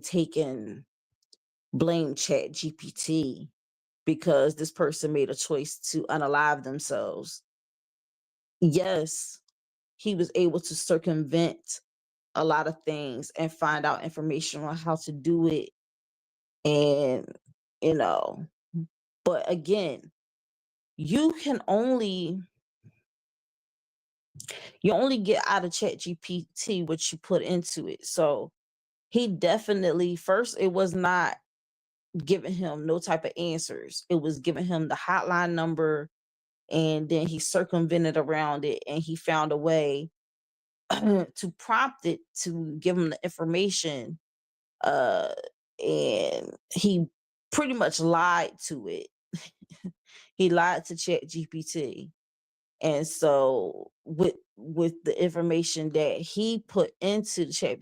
S5: take and blame Chat GPT because this person made a choice to unalive themselves. Yes, he was able to circumvent a lot of things and find out information on how to do it. And, you know, but again, you only get out of Chat GPT what you put into it. So he definitely, first, it was not giving him no type of answers. It was giving him the hotline number, and then he circumvented around it, and he found a way to prompt it to give him the information. And he pretty much lied to it. He lied to Chat GPT. And so with the information that he put into the Chat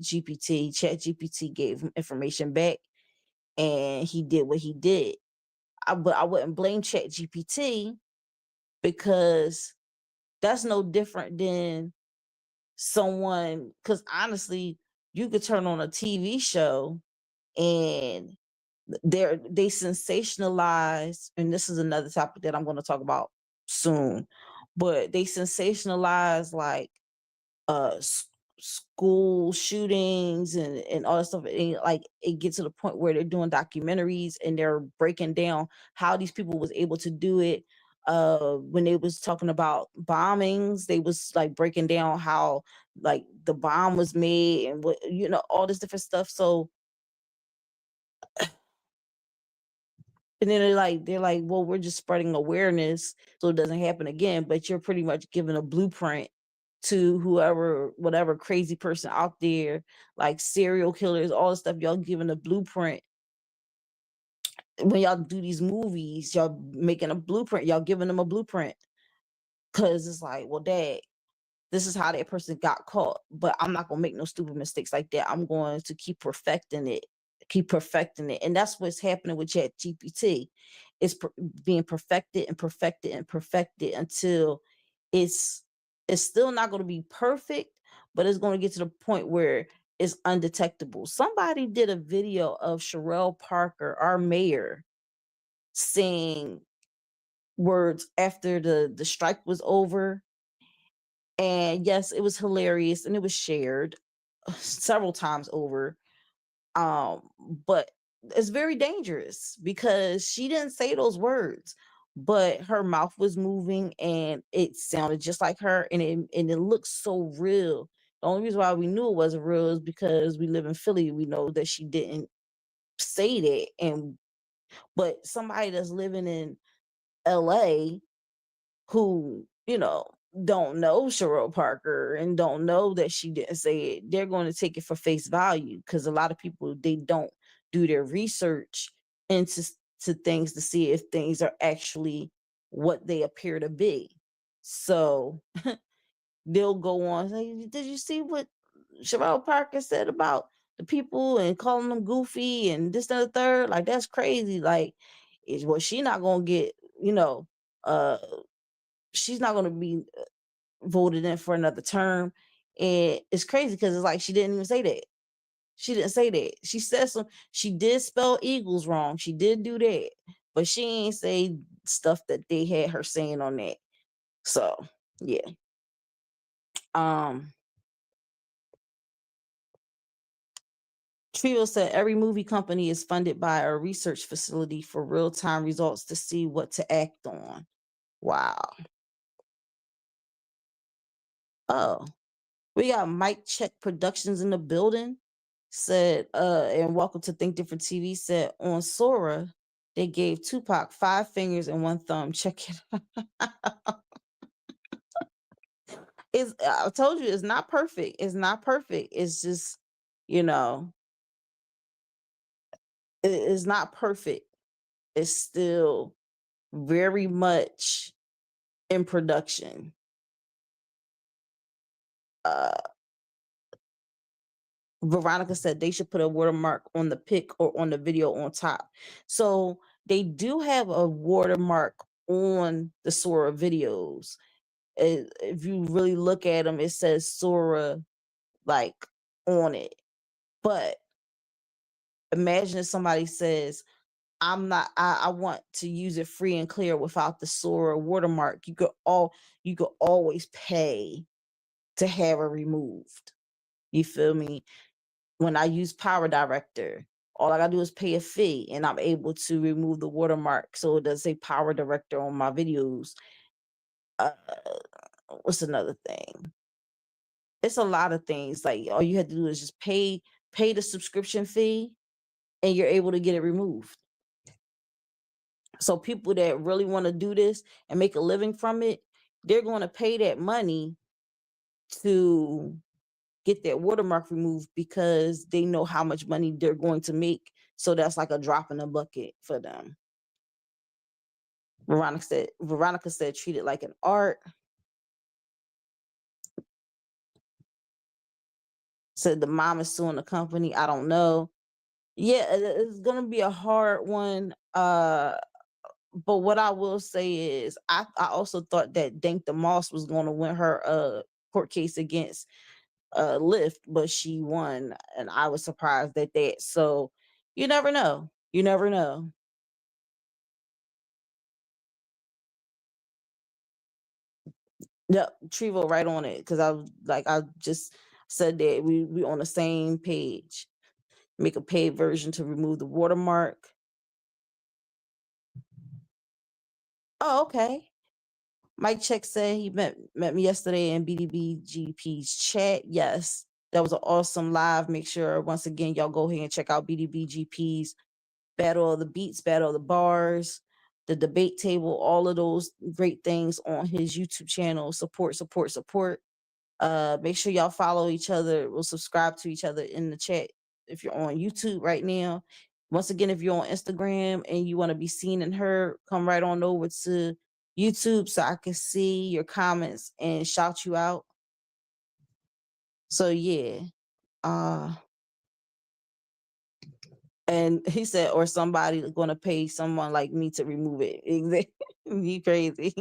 S5: GPT gave him information back, and he did what he did. But I wouldn't blame Chat GPT, because that's no different than someone, because honestly, you could turn on a TV show and they sensationalize, and this is another topic that I'm going to talk about soon, but they sensationalize like school shootings and all that stuff. And like it gets to the point where they're doing documentaries and they're breaking down how these people was able to do it. When they was talking about bombings, they was like breaking down how like the bomb was made and what, all this different stuff. So and then they're like, well, we're just spreading awareness so it doesn't happen again. But you're pretty much giving a blueprint to whatever crazy person out there, like serial killers, all the stuff. Y'all giving a blueprint. When y'all do these movies, y'all making a blueprint. Y'all giving them a blueprint, because it's like, well, dad, this is how that person got caught. But I'm not gonna make no stupid mistakes like that. I'm going to keep perfecting it. And that's what's happening with Chat GPT. It's being perfected and perfected and perfected until it's still not going to be perfect, but it's going to get to the point where it's undetectable. Somebody did a video of Sherelle Parker, our mayor, saying words after the strike was over. And yes, it was hilarious and it was shared several times over. But it's very dangerous because she didn't say those words, but her mouth was moving and it sounded just like her, and it looks so real. The only reason why we knew it wasn't real is because we live in Philly. We know that she didn't say that. But somebody that's living in LA who, don't know Sherelle Parker and don't know that she didn't say it, they're going to take it for face value, because a lot of people, they don't do their research into things to see if things are actually what they appear to be. So they'll go on say, did you see what Sherelle Parker said about the people and calling them goofy and this and the third? Like, that's crazy. Like, she not gonna get, she's not gonna be voted in for another term. And it's crazy because it's like she didn't even say that. She didn't say that. She said she did spell Eagles wrong. She did do that, but she ain't say stuff that they had her saying on that. So yeah. Trio said every movie company is funded by a research facility for real-time results to see what to act on. Wow. Oh, we got Mike Check Productions in the building. Said, and welcome to Think Different TV. Said on Sora, they gave Tupac 5 fingers and 1 thumb. Check it out. I told you it's not perfect. It's not perfect. It's just, it's not perfect. It's still very much in production. Veronica said they should put a watermark on the pic or on the video on top. So they do have a watermark on the Sora videos. If you really look at them, it says Sora like on it. But imagine if somebody says, I want to use it free and clear without the Sora watermark. You could always pay to have it removed. You feel me? When I use Power Director, all I gotta do is pay a fee and I'm able to remove the watermark. So it does say Power Director on my videos. What's another thing? It's a lot of things. Like all you have to do is just pay the subscription fee and you're able to get it removed. So people that really want to do this and make a living from it, they're going to pay that money to get that watermark removed because they know how much money they're going to make. So that's like a drop in the bucket for them. Veronica said treat it like an art. Said the mom is suing the company. I don't know. Yeah, it's gonna be a hard one. But what I will say is I also thought that Dank the Moss was gonna win her court case against Lyft, but she won, and I was surprised at that. So you never know. You never know. Yep, Trevo right on it, because I just said that we on the same page. Make a paid version to remove the watermark. Oh, okay. Mike Check said he met me yesterday in BDBGP's chat. Yes, that was an awesome live. Make sure once again y'all go ahead and check out BDBGP's Battle of the Beats, Battle of the Bars, the debate table, all of those great things on his YouTube channel. Support. Make sure y'all follow each other. We'll subscribe to each other in the chat if you're on YouTube right now. Once again, if you're on Instagram and you want to be seen and heard, come right on over to YouTube so I can see your comments and shout you out. So yeah. And he said, or somebody going to pay someone like me to remove it. Exactly. You crazy.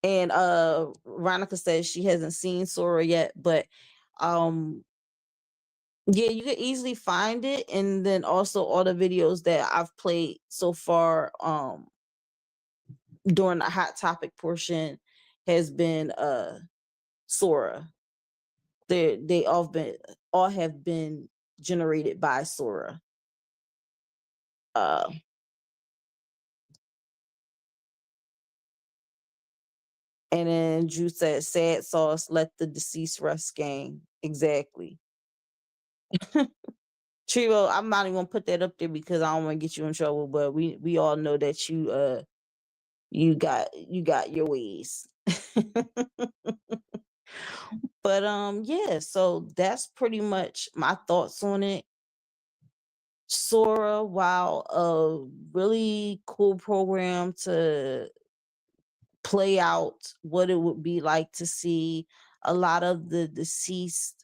S5: And Veronica says she hasn't seen Sora yet, but yeah, you can easily find it. And then also all the videos that I've played so far during the hot topic portion has been Sora. They all have been generated by Sora. And then Drew said, sad sauce, let the deceased rest game. Exactly. Trevo, I'm not even gonna put that up there because I don't want to get you in trouble, but we all know that you got your ways. But yeah, so that's pretty much my thoughts on it. Sora, while a really cool program to play out what it would be like to see a lot of the deceased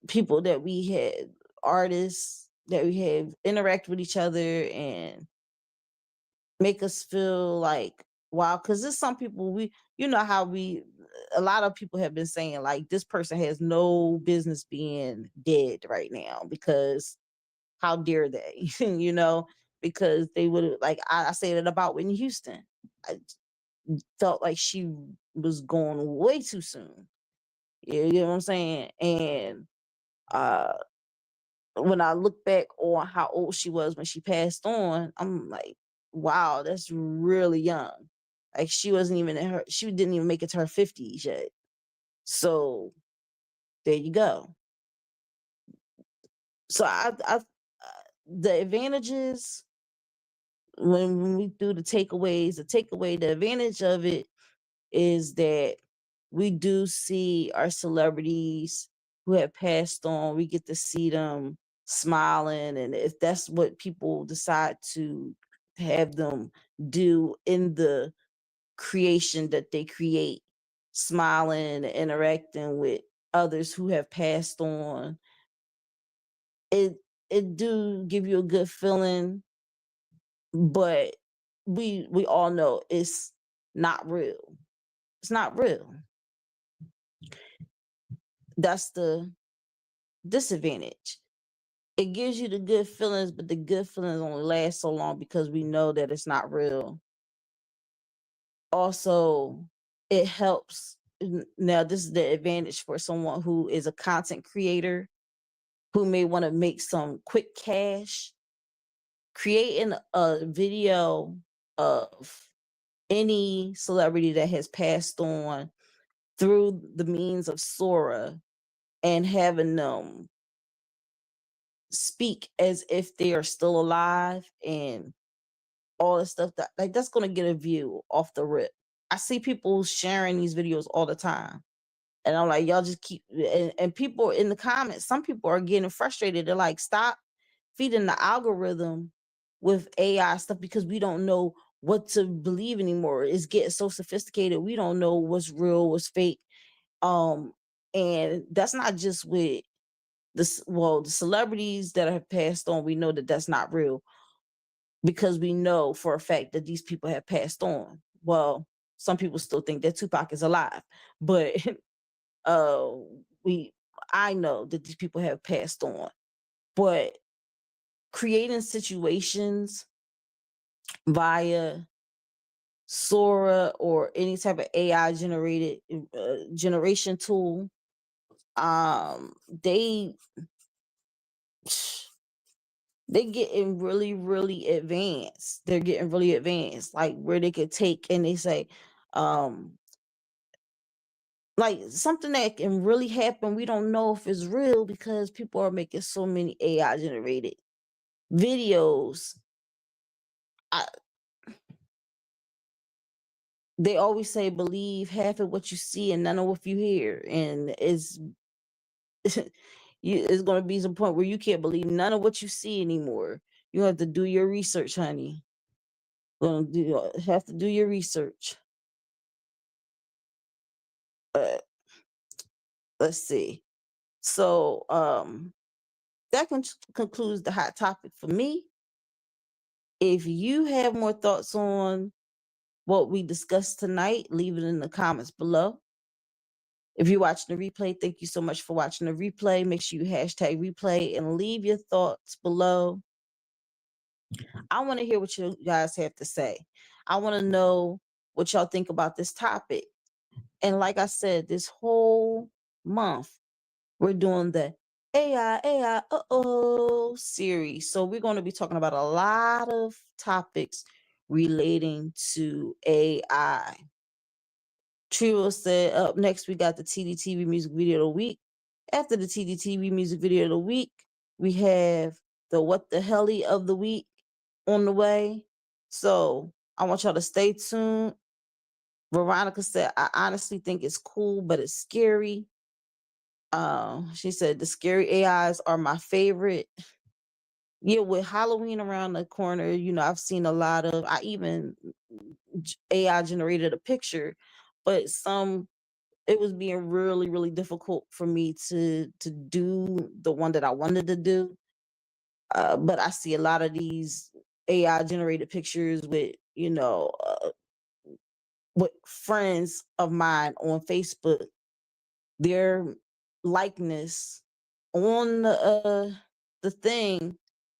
S5: people that we had, artists that we have interact with each other and make us feel like wow, because there's some people you know how a lot of people have been saying like this person has no business being dead right now because how dare they, you know, because they would like I say that about Whitney Houston. I felt like she was going way too soon. You know what I'm saying? And uh when I look back on how old she was when she passed on, I'm like, wow, that's really young. Like she didn't even make it to her 50s yet. So there you go. So the advantages when we do the takeaways, the advantage of it is that we do see our celebrities who have passed on, we get to see them smiling. And if that's what people decide to have them do in the creation that they create, smiling, interacting with others who have passed on, it do give you a good feeling, but we all know it's not real. It's not real. That's the disadvantage. It gives you the good feelings, but the good feelings only last so long because we know that it's not real. Also, it helps. Now, this is the advantage for someone who is a content creator who may want to make some quick cash. Creating a video of any celebrity that has passed on through the means of Sora and having them speak as if they are still alive and all the stuff that's going to get a view off the rip. I see people sharing these videos all the time. And I'm like, y'all just keep, and people in the comments, some people are getting frustrated. They're like, stop feeding the algorithm with AI stuff because we don't know what to believe anymore. It's getting so sophisticated. We don't know what's real, what's fake. And that's not just with the celebrities that have passed on. We know that that's not real because we know for a fact that these people have passed on. Well, some people still think that Tupac is alive, but I know that these people have passed on. But creating situations via Sora or any type of AI generated generation tool, they getting really, really advanced. They're getting really advanced, like where they could take and they say, like something that can really happen. We don't know if it's real because people are making so many AI generated videos. They always say believe half of what you see and none of what you hear, and it's it's going to be some point where you can't believe none of what you see anymore. You have to do your research, honey. Have to do your research. Let's see. So that concludes the hot topic for me. If you have more thoughts on what we discussed tonight, leave it in the comments below. If you're watching the replay, thank you so much for watching the replay. Make sure you hashtag replay and leave your thoughts below. I want to hear what you guys have to say. I want to know what y'all think about this topic. And like I said, this whole month, we're doing the AI series. So we're going to be talking about a lot of topics relating to AI. Trio said, up next, we got the TDTV music video of the week. After the TDTV music video of the week, we have the What the Helly of the week on the way. So I want y'all to stay tuned. Veronica said, I honestly think it's cool, but it's scary. She said the scary AIs are my favorite. Yeah, with Halloween around the corner, I've seen a lot of, I even AI generated a picture, but it was being really, really difficult for me to do the one that I wanted to do. But I see a lot of these AI generated pictures with friends of mine on Facebook, their likeness on the thing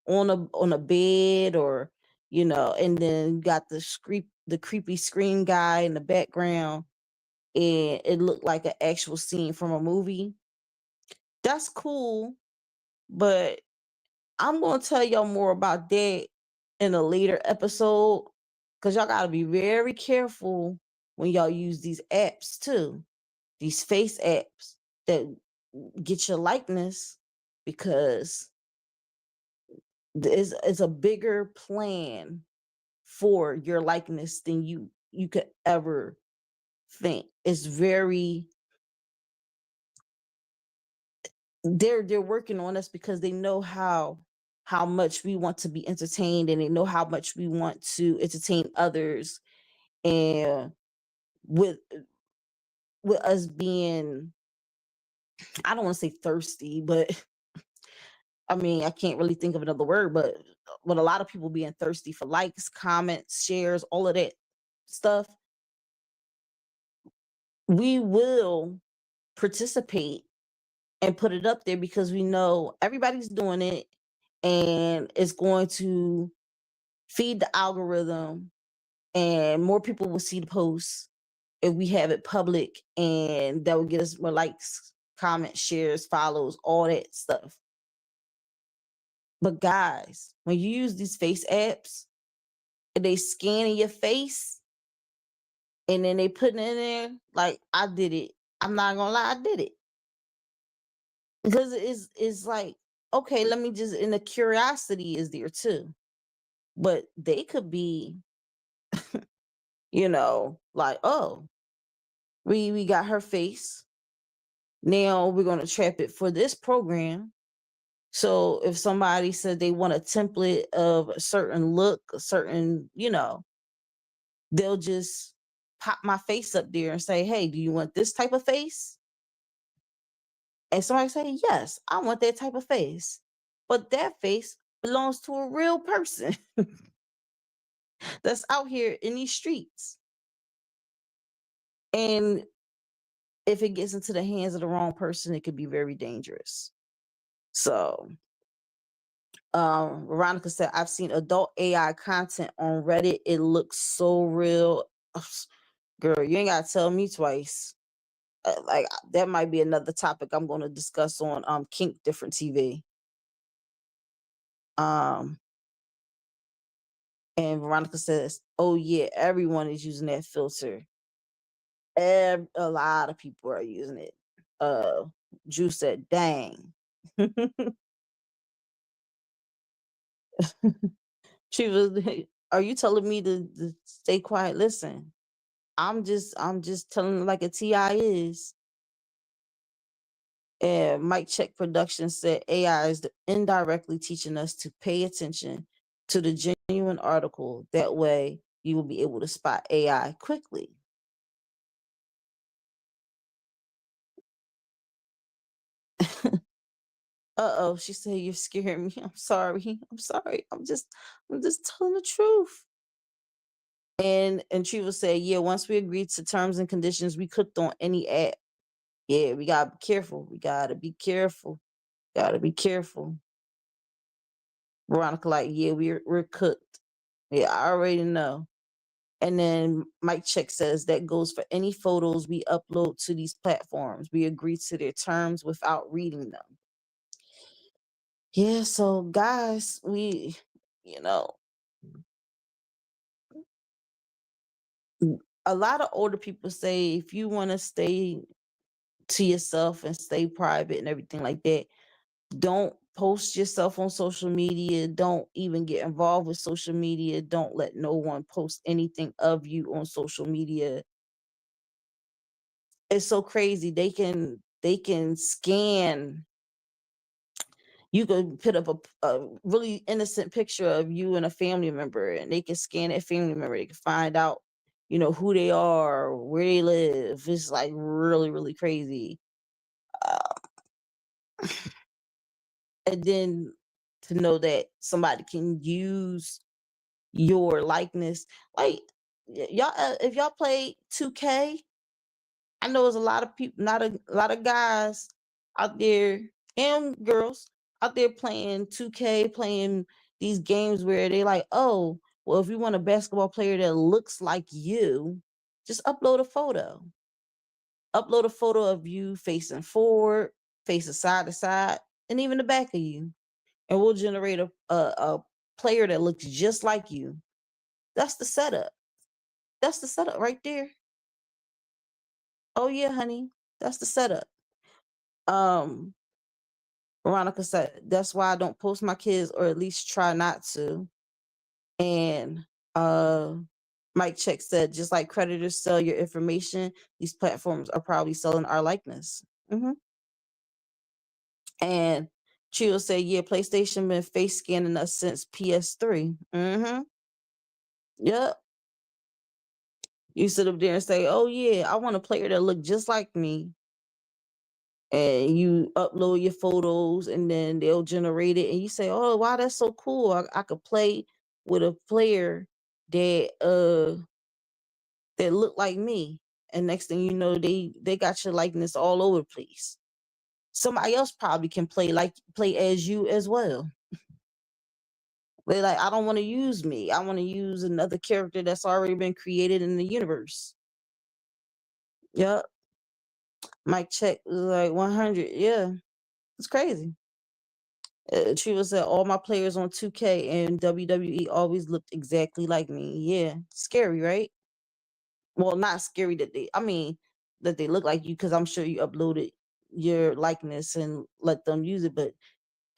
S5: on a bed, or and then got the creepy screen guy in the background, and it looked like an actual scene from a movie. That's cool, but I'm gonna tell y'all more about that in a later episode, because y'all gotta be very careful when y'all use these apps too, these face apps that get your likeness, because it's a bigger plan for your likeness than you could ever think. It's very they're working on us because they know how much we want to be entertained, and they know how much we want to entertain others, and with us being, I don't want to say thirsty, but I mean, I can't really think of another word, but with a lot of people being thirsty for likes, comments, shares, all of that stuff, we will participate and put it up there because we know everybody's doing it, and it's going to feed the algorithm, and more people will see the posts if we have it public, and that will get us more likes, comments, shares, follows, all that stuff. But guys, when you use these face apps and they scanning your face and then they putting it in there, like, I did it. I'm not gonna lie, I did it. Because it's like, okay, let me just, and the curiosity is there too. But they could be, like, oh, we got her face. Now we're gonna trap it for this program. So if somebody said they want a template of a certain look, a certain, they'll just pop my face up there and say, hey, do you want this type of face? And somebody say, yes, I want that type of face. But that face belongs to a real person that's out here in these streets. And if it gets into the hands of the wrong person, it could be very dangerous. So Veronica said, I've seen adult AI content on Reddit. It looks so real. Girl, you ain't gotta tell me twice. Like, that might be another topic I'm going to discuss on Kink Different TV. And Veronica says, oh yeah, everyone is using that filter. A lot of people are using it. Drew said, dang. She was, are you telling me to stay quiet? Listen, I'm just telling it like a TI is. And Mike Check Production said AI is indirectly teaching us to pay attention to the genuine article. That way you will be able to spot AI quickly. Uh-oh, she said, you're scaring me. I'm sorry. I'm sorry. I'm just telling the truth. And she will say, yeah, once we agreed to terms and conditions, we clicked on any app. Yeah, we gotta be careful. We gotta be careful. Gotta be careful. Veronica, like, yeah, we're cooked. Yeah, I already know. And then Mike Check says that goes for any photos we upload to these platforms. We agree to their terms without reading them. Yeah, so guys, we, a lot of older people say if you want to stay to yourself and stay private and everything like that, don't post yourself on social media. Don't even get involved with social media. Don't let no one post anything of you on social media. It's so crazy. They can scan. You could put up a really innocent picture of you and a family member, and they can scan that family member. They can find out, who they are, where they live. It's like really, really crazy. And then to know that somebody can use your likeness, like y'all, if y'all play 2K, I know there's a lot of people, not a lot of guys out there and girls out there playing 2K, playing these games where they like, oh, well, if you want a basketball player that looks like you, just upload a photo. Upload a photo of you facing forward, facing side to side, and even the back of you. And we'll generate a player that looks just like you. That's the setup. That's the setup right there. Oh yeah, honey, that's the setup. Veronica said, that's why I don't post my kids, or at least try not to. And Mike Check said, just like creditors sell your information, these platforms are probably selling our likeness. And Chio said, yeah, PlayStation been face scanning us since PS3. Yep. You sit up there and say, oh yeah, I want a player that look just like me. And you upload your photos, and then they'll generate it, and you say, oh wow, that's so cool. I could play with a player that look like me. And next thing you know, they got your likeness all over the place. Somebody else probably can play as you as well. They like, I don't want to use me. I want to use another character that's already been created in the universe. Yep. Mike Check was like 100. Yeah, it's crazy. She said, all my players on 2K and WWE always looked exactly like me. Yeah, scary, right? Well, not scary that they look like you, because I'm sure you uploaded your likeness and let them use it. But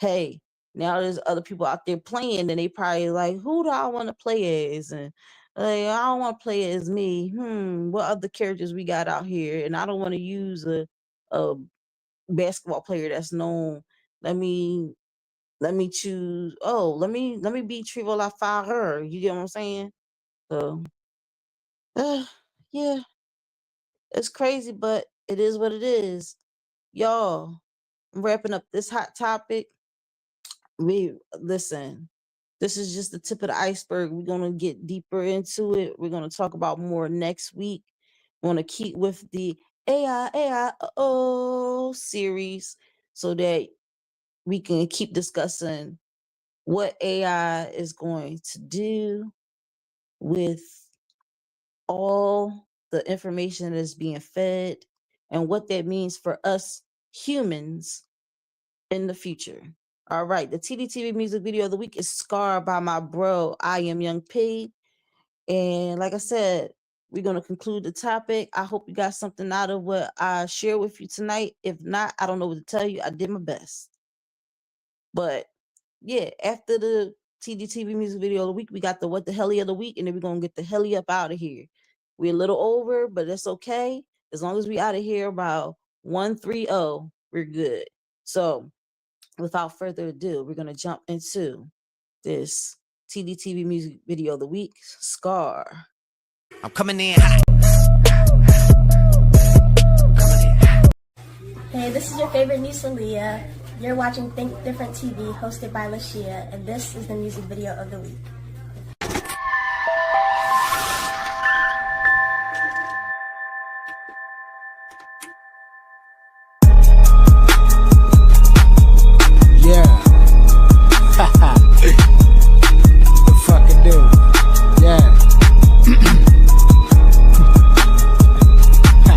S5: hey, now there's other people out there playing, and they probably like, who do I want to play as? And like, I don't want to play as me. What other characters we got out here? And I don't want to use a basketball player that's known. Let me choose. Oh, let me be Trivo La Fire. You get what I'm saying? So, yeah, it's crazy, but it is what it is. Y'all, I'm wrapping up this hot topic. Listen, this is just the tip of the iceberg. We're gonna get deeper into it. We're gonna talk about more next week. We're gonna keep with the AI series, so that we can keep discussing what AI is going to do with all the information that is being fed, and what that means for us humans in the future. All right, the TDTV music video of the week is Scar by my bro, I Am Young P. And like I said, we're going to conclude the topic. I hope you got something out of what I share with you tonight. If not, I don't know what to tell you. I did my best. But yeah, after the TDTV music video of the week, we got the what the helly of the week, and then we're going to get the helly up out of here. We're a little over, but that's okay. As long as we out of here about 1:30, we're good. So without further ado, we're going to jump into this TDTV music video of the week, Scar.
S3: I'm coming in hot.
S12: Hey, this is your favorite niece, Aaliyah. You're watching Think Different TV, hosted by Lashia, and this is the music video of the week.
S13: Yeah. The fucking dude. Yeah.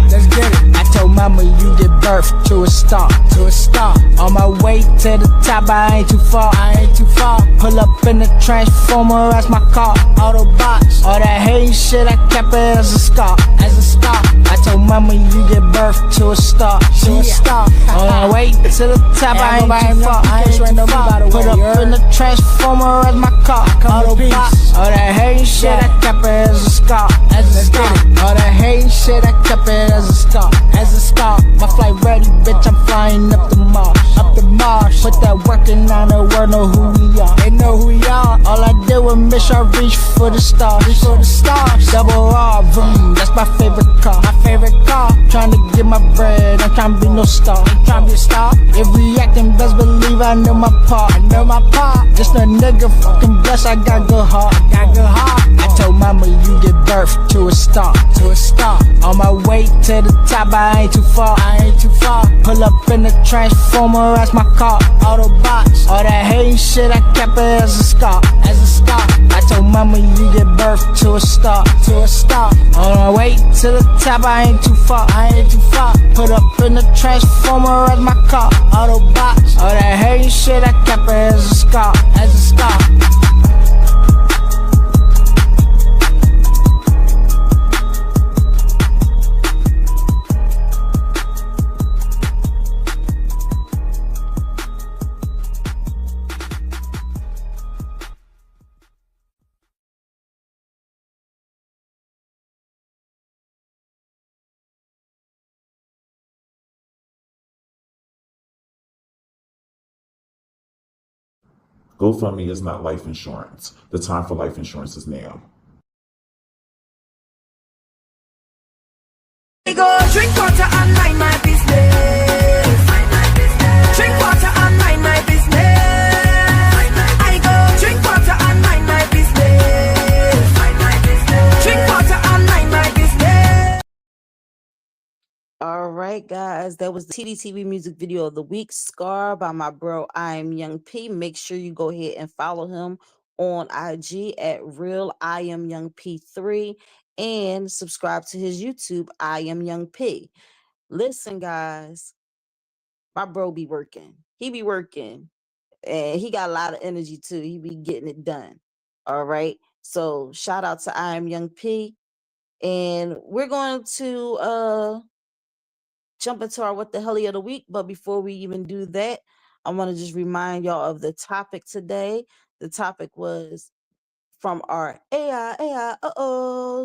S13: Let's get it. I told mama you give birth to a star, On my way to the top, I ain't too far. Pull up in the transformer, that's my car. Autobots, all that hate shit, I kept it as a scar. I told mama you get birth to a star. On the way to the top, I ain't too far. Put up in the transformer, that's my car. Autobots, all that hate shit, I kept it as a scar. All that hate shit, I kept it as a scar. My flight ready, bitch, I'm flying up the Mars. Put that working on the world, know who we are. They know who we are. All I did was miss, I reach for the stars. Double R, vroom, that's my favorite car. Trying to get my bread, I'm trying to be no star. If we acting, best believe I know my part. Just a nigga fucking blessed, I got good heart. I told mama you get birth to a star. On my way to the top, I ain't too far. Pull up in the transformer, that's my car. Autobots, all that hate shit, I kept it as a scar. I told mama you get birth to a star. On my way to the top, I ain't too far. Put up in the transformer, that's my car. Autobots, all that hate shit, I kept it as a scar.
S14: GoFundMe is not life insurance. The time for life insurance is now.
S3: I go drink water and mind my business. Drink water and mind my business. I go drink water and mind my business. Drink water and mind my business.
S5: All right, guys, that was the TDTV music video of the week, Scar by my bro, I Am Young P. Make sure you go ahead and follow him on IG at Real I Am Young P3 and subscribe to his YouTube, I Am Young P. Listen, guys, my bro be working. He be working, and he got a lot of energy too. He be getting it done. All right. So shout out to I Am Young P. And we're going to jump into our what the hell of the week. But before we even do that, I want to just remind y'all of the topic today. The topic was from our AI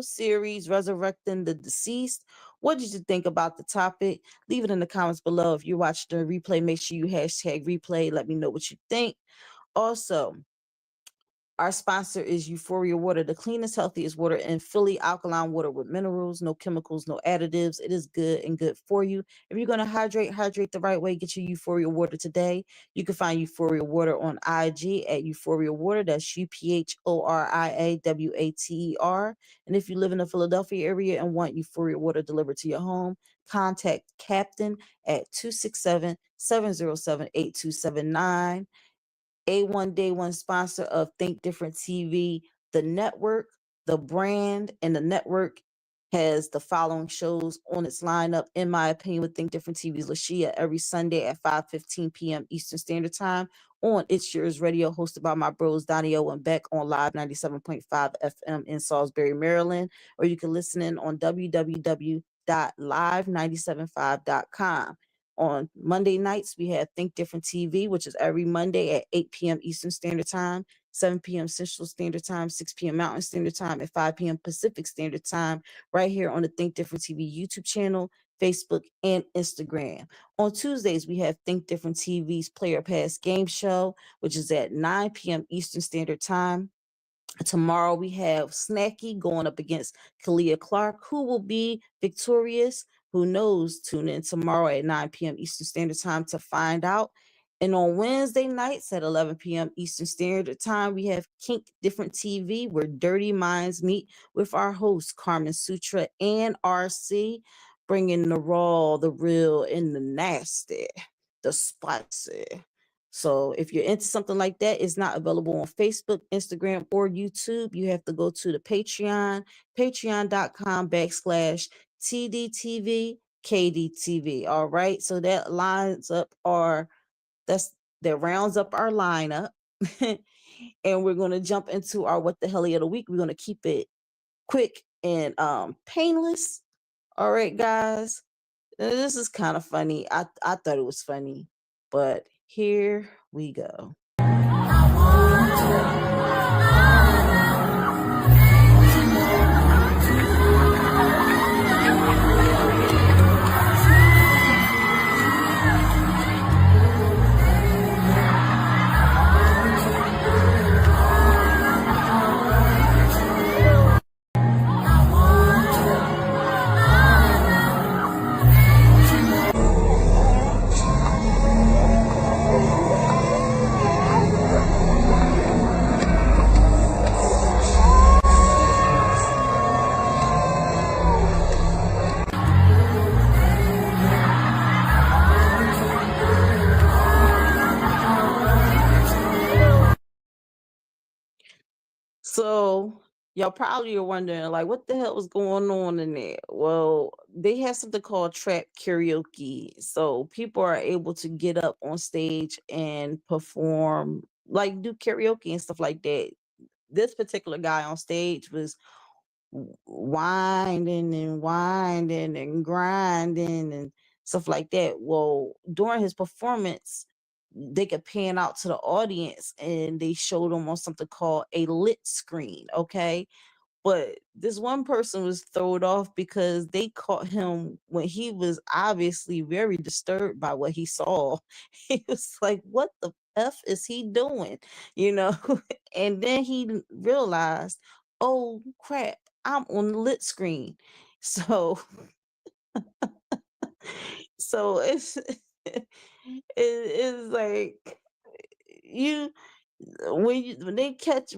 S5: series, Resurrecting the Deceased. What did you think about the topic? Leave it in the comments below. If you watched the replay, make sure you hashtag replay. Let me know what you think. Also, our sponsor is Euphoria Water, the cleanest, healthiest water in Philly, alkaline water with minerals, no chemicals, no additives. It is good and good for you. If you're going to hydrate the right way, get your Euphoria Water today. You can find Euphoria Water on IG at Euphoria Water. That's UPHORIAWATER. And if you live in the Philadelphia area and want Euphoria Water delivered to your home, contact Captain at 267-707-8279. A1 Day One sponsor of Think Different TV. The network, the brand, and the network has the following shows on its lineup. In my opinion, with Think Different TV's Lashia every Sunday at 5:15 p.m. Eastern Standard Time on It's Yours Radio, hosted by my bros Donnie O and Beck on Live 97.5 FM in Salisbury, Maryland. Or you can listen in on www.live975.com. On Monday nights, we have Think Different TV, which is every Monday at 8 p.m. Eastern Standard Time, 7 p.m. Central Standard Time, 6 p.m. Mountain Standard Time, and 5 p.m. Pacific Standard Time, right here on the Think Different TV YouTube channel, Facebook, and Instagram. On Tuesdays, we have Think Different TV's Player Pass Game Show, which is at 9 p.m. Eastern Standard Time. Tomorrow, we have Snacky going up against Kalia Clark. Who will be victorious? Who knows? Tune in tomorrow at 9 p.m. Eastern Standard Time to find out. And on Wednesday nights at 11 p.m. Eastern Standard Time, we have Kink Different TV, where dirty minds meet, with our hosts, Carmen Sutra and RC, bringing the raw, the real, and the nasty, the spicy. So if you're into something like that, it's not available on Facebook, Instagram, or YouTube. You have to go to the Patreon, patreon.com/TDTV KDTV. All right. So that lines up that's that rounds up our lineup. And we're going to jump into our What the Helly of the Week. We're going to keep it quick and painless. All right, guys. This is kind of funny. I thought it was funny, but here we go. So y'all probably are wondering, like, what the hell was going on in there? Well, they have something called trap karaoke. So people are able to get up on stage and perform, like do karaoke and stuff like that. This particular guy on stage was winding and grinding and stuff like that. Well, during his performance, they could pan out to the audience and they showed them on something called a lit screen. Okay. But this one person was thrown off because they caught him when he was obviously very disturbed by what he saw. He was like, what the F is he doing? You know? And then he realized, oh crap, I'm on the lit screen. So so it's like you when they catch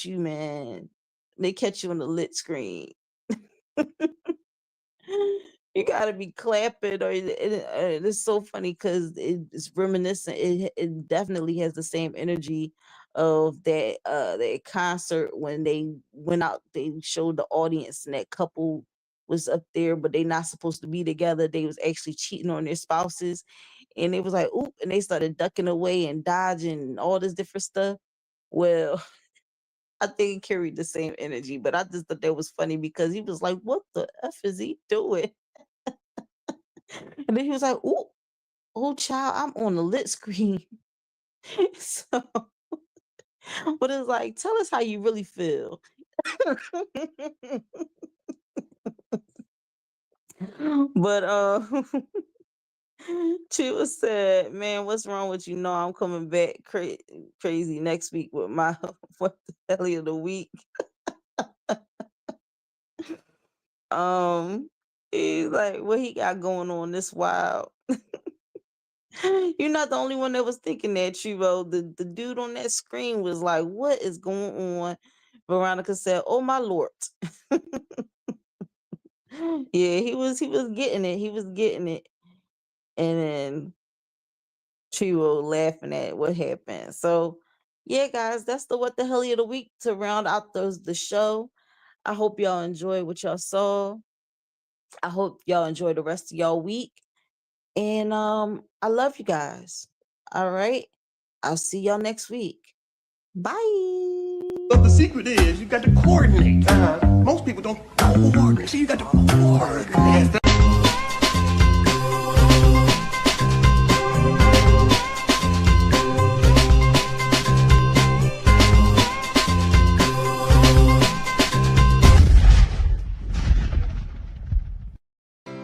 S5: you, man, they catch you on the lit screen. You gotta be clapping, or it's so funny because it's reminiscent. It definitely has the same energy of that concert when they went out. They showed the audience and that couple was up there, but they not supposed to be together. They was actually cheating on their spouses, and it was like, oop, and they started ducking away and dodging and all this different stuff. Well, I think it carried the same energy, but I just thought that was funny because he was like, what the F is he doing? And then he was like, ooh, oh child, I'm on the lit screen. So, but it's like, tell us how you really feel. But Chiva said, man, what's wrong with you? No, I'm coming back crazy next week with my What the Helly of the Week. He's like, what he got going on this wild? You're not the only one that was thinking that, Chivo. The dude on that screen was like, what is going on? Veronica said, oh my Lord. Yeah, he was getting it. He was getting it. And then Chivo laughing at what happened. So yeah, guys, that's the What the Helly of the Week to round out the show. I hope y'all enjoyed what y'all saw. I hope y'all enjoy the rest of y'all week. And I love you guys. All right. I'll see y'all next week. Bye.
S15: But the secret is you got to coordinate. Most people don't coordinate. So you got to coordinate.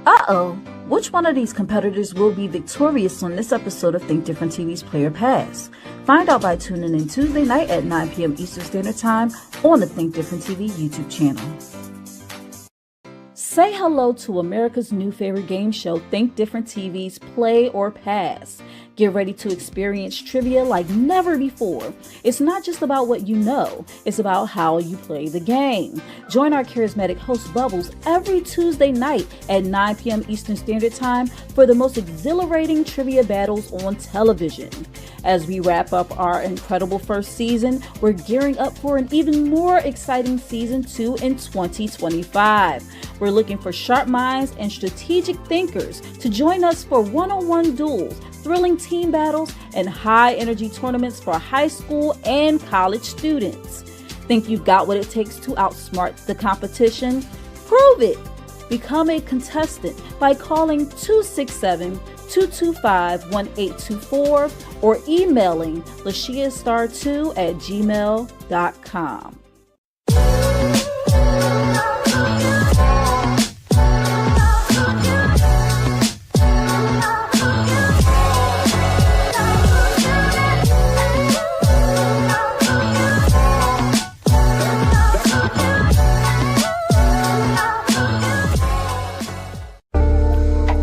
S1: Uh-oh, which one of these competitors will be victorious on this episode of Think Different TV's Player Pass? Find out by tuning in Tuesday night at 9 p.m. Eastern Standard Time on the Think Different TV YouTube channel. Say hello to America's new favorite game show, Think Different TV's Play or Pass. Get ready to experience trivia like never before. It's not just about what you know, it's about how you play the game. Join our charismatic host Bubbles every Tuesday night at 9 p.m. Eastern Standard Time for the most exhilarating trivia battles on television. As we wrap up our incredible first season, we're gearing up for an even more exciting season 2 in 2025. We're looking for sharp minds and strategic thinkers to join us for one-on-one duels, thrilling team battles and high-energy tournaments for high school and college students. Think you've got what it takes to outsmart the competition? Prove it! Become a contestant by calling 267-225-1824 or emailing lashiastar2@gmail.com.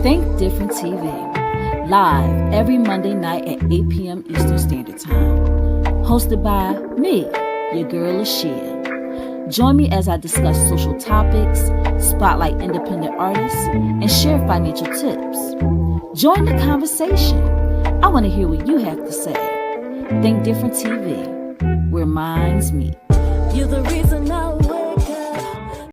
S1: Think Different TV, live every Monday night at 8 p.m. Eastern Standard Time. Hosted by me, your girl Lashia. Join me as I discuss social topics, spotlight independent artists, and share financial tips. Join the conversation. I want to hear what you have to say. Think Different TV, where minds meet.
S3: You're the reason I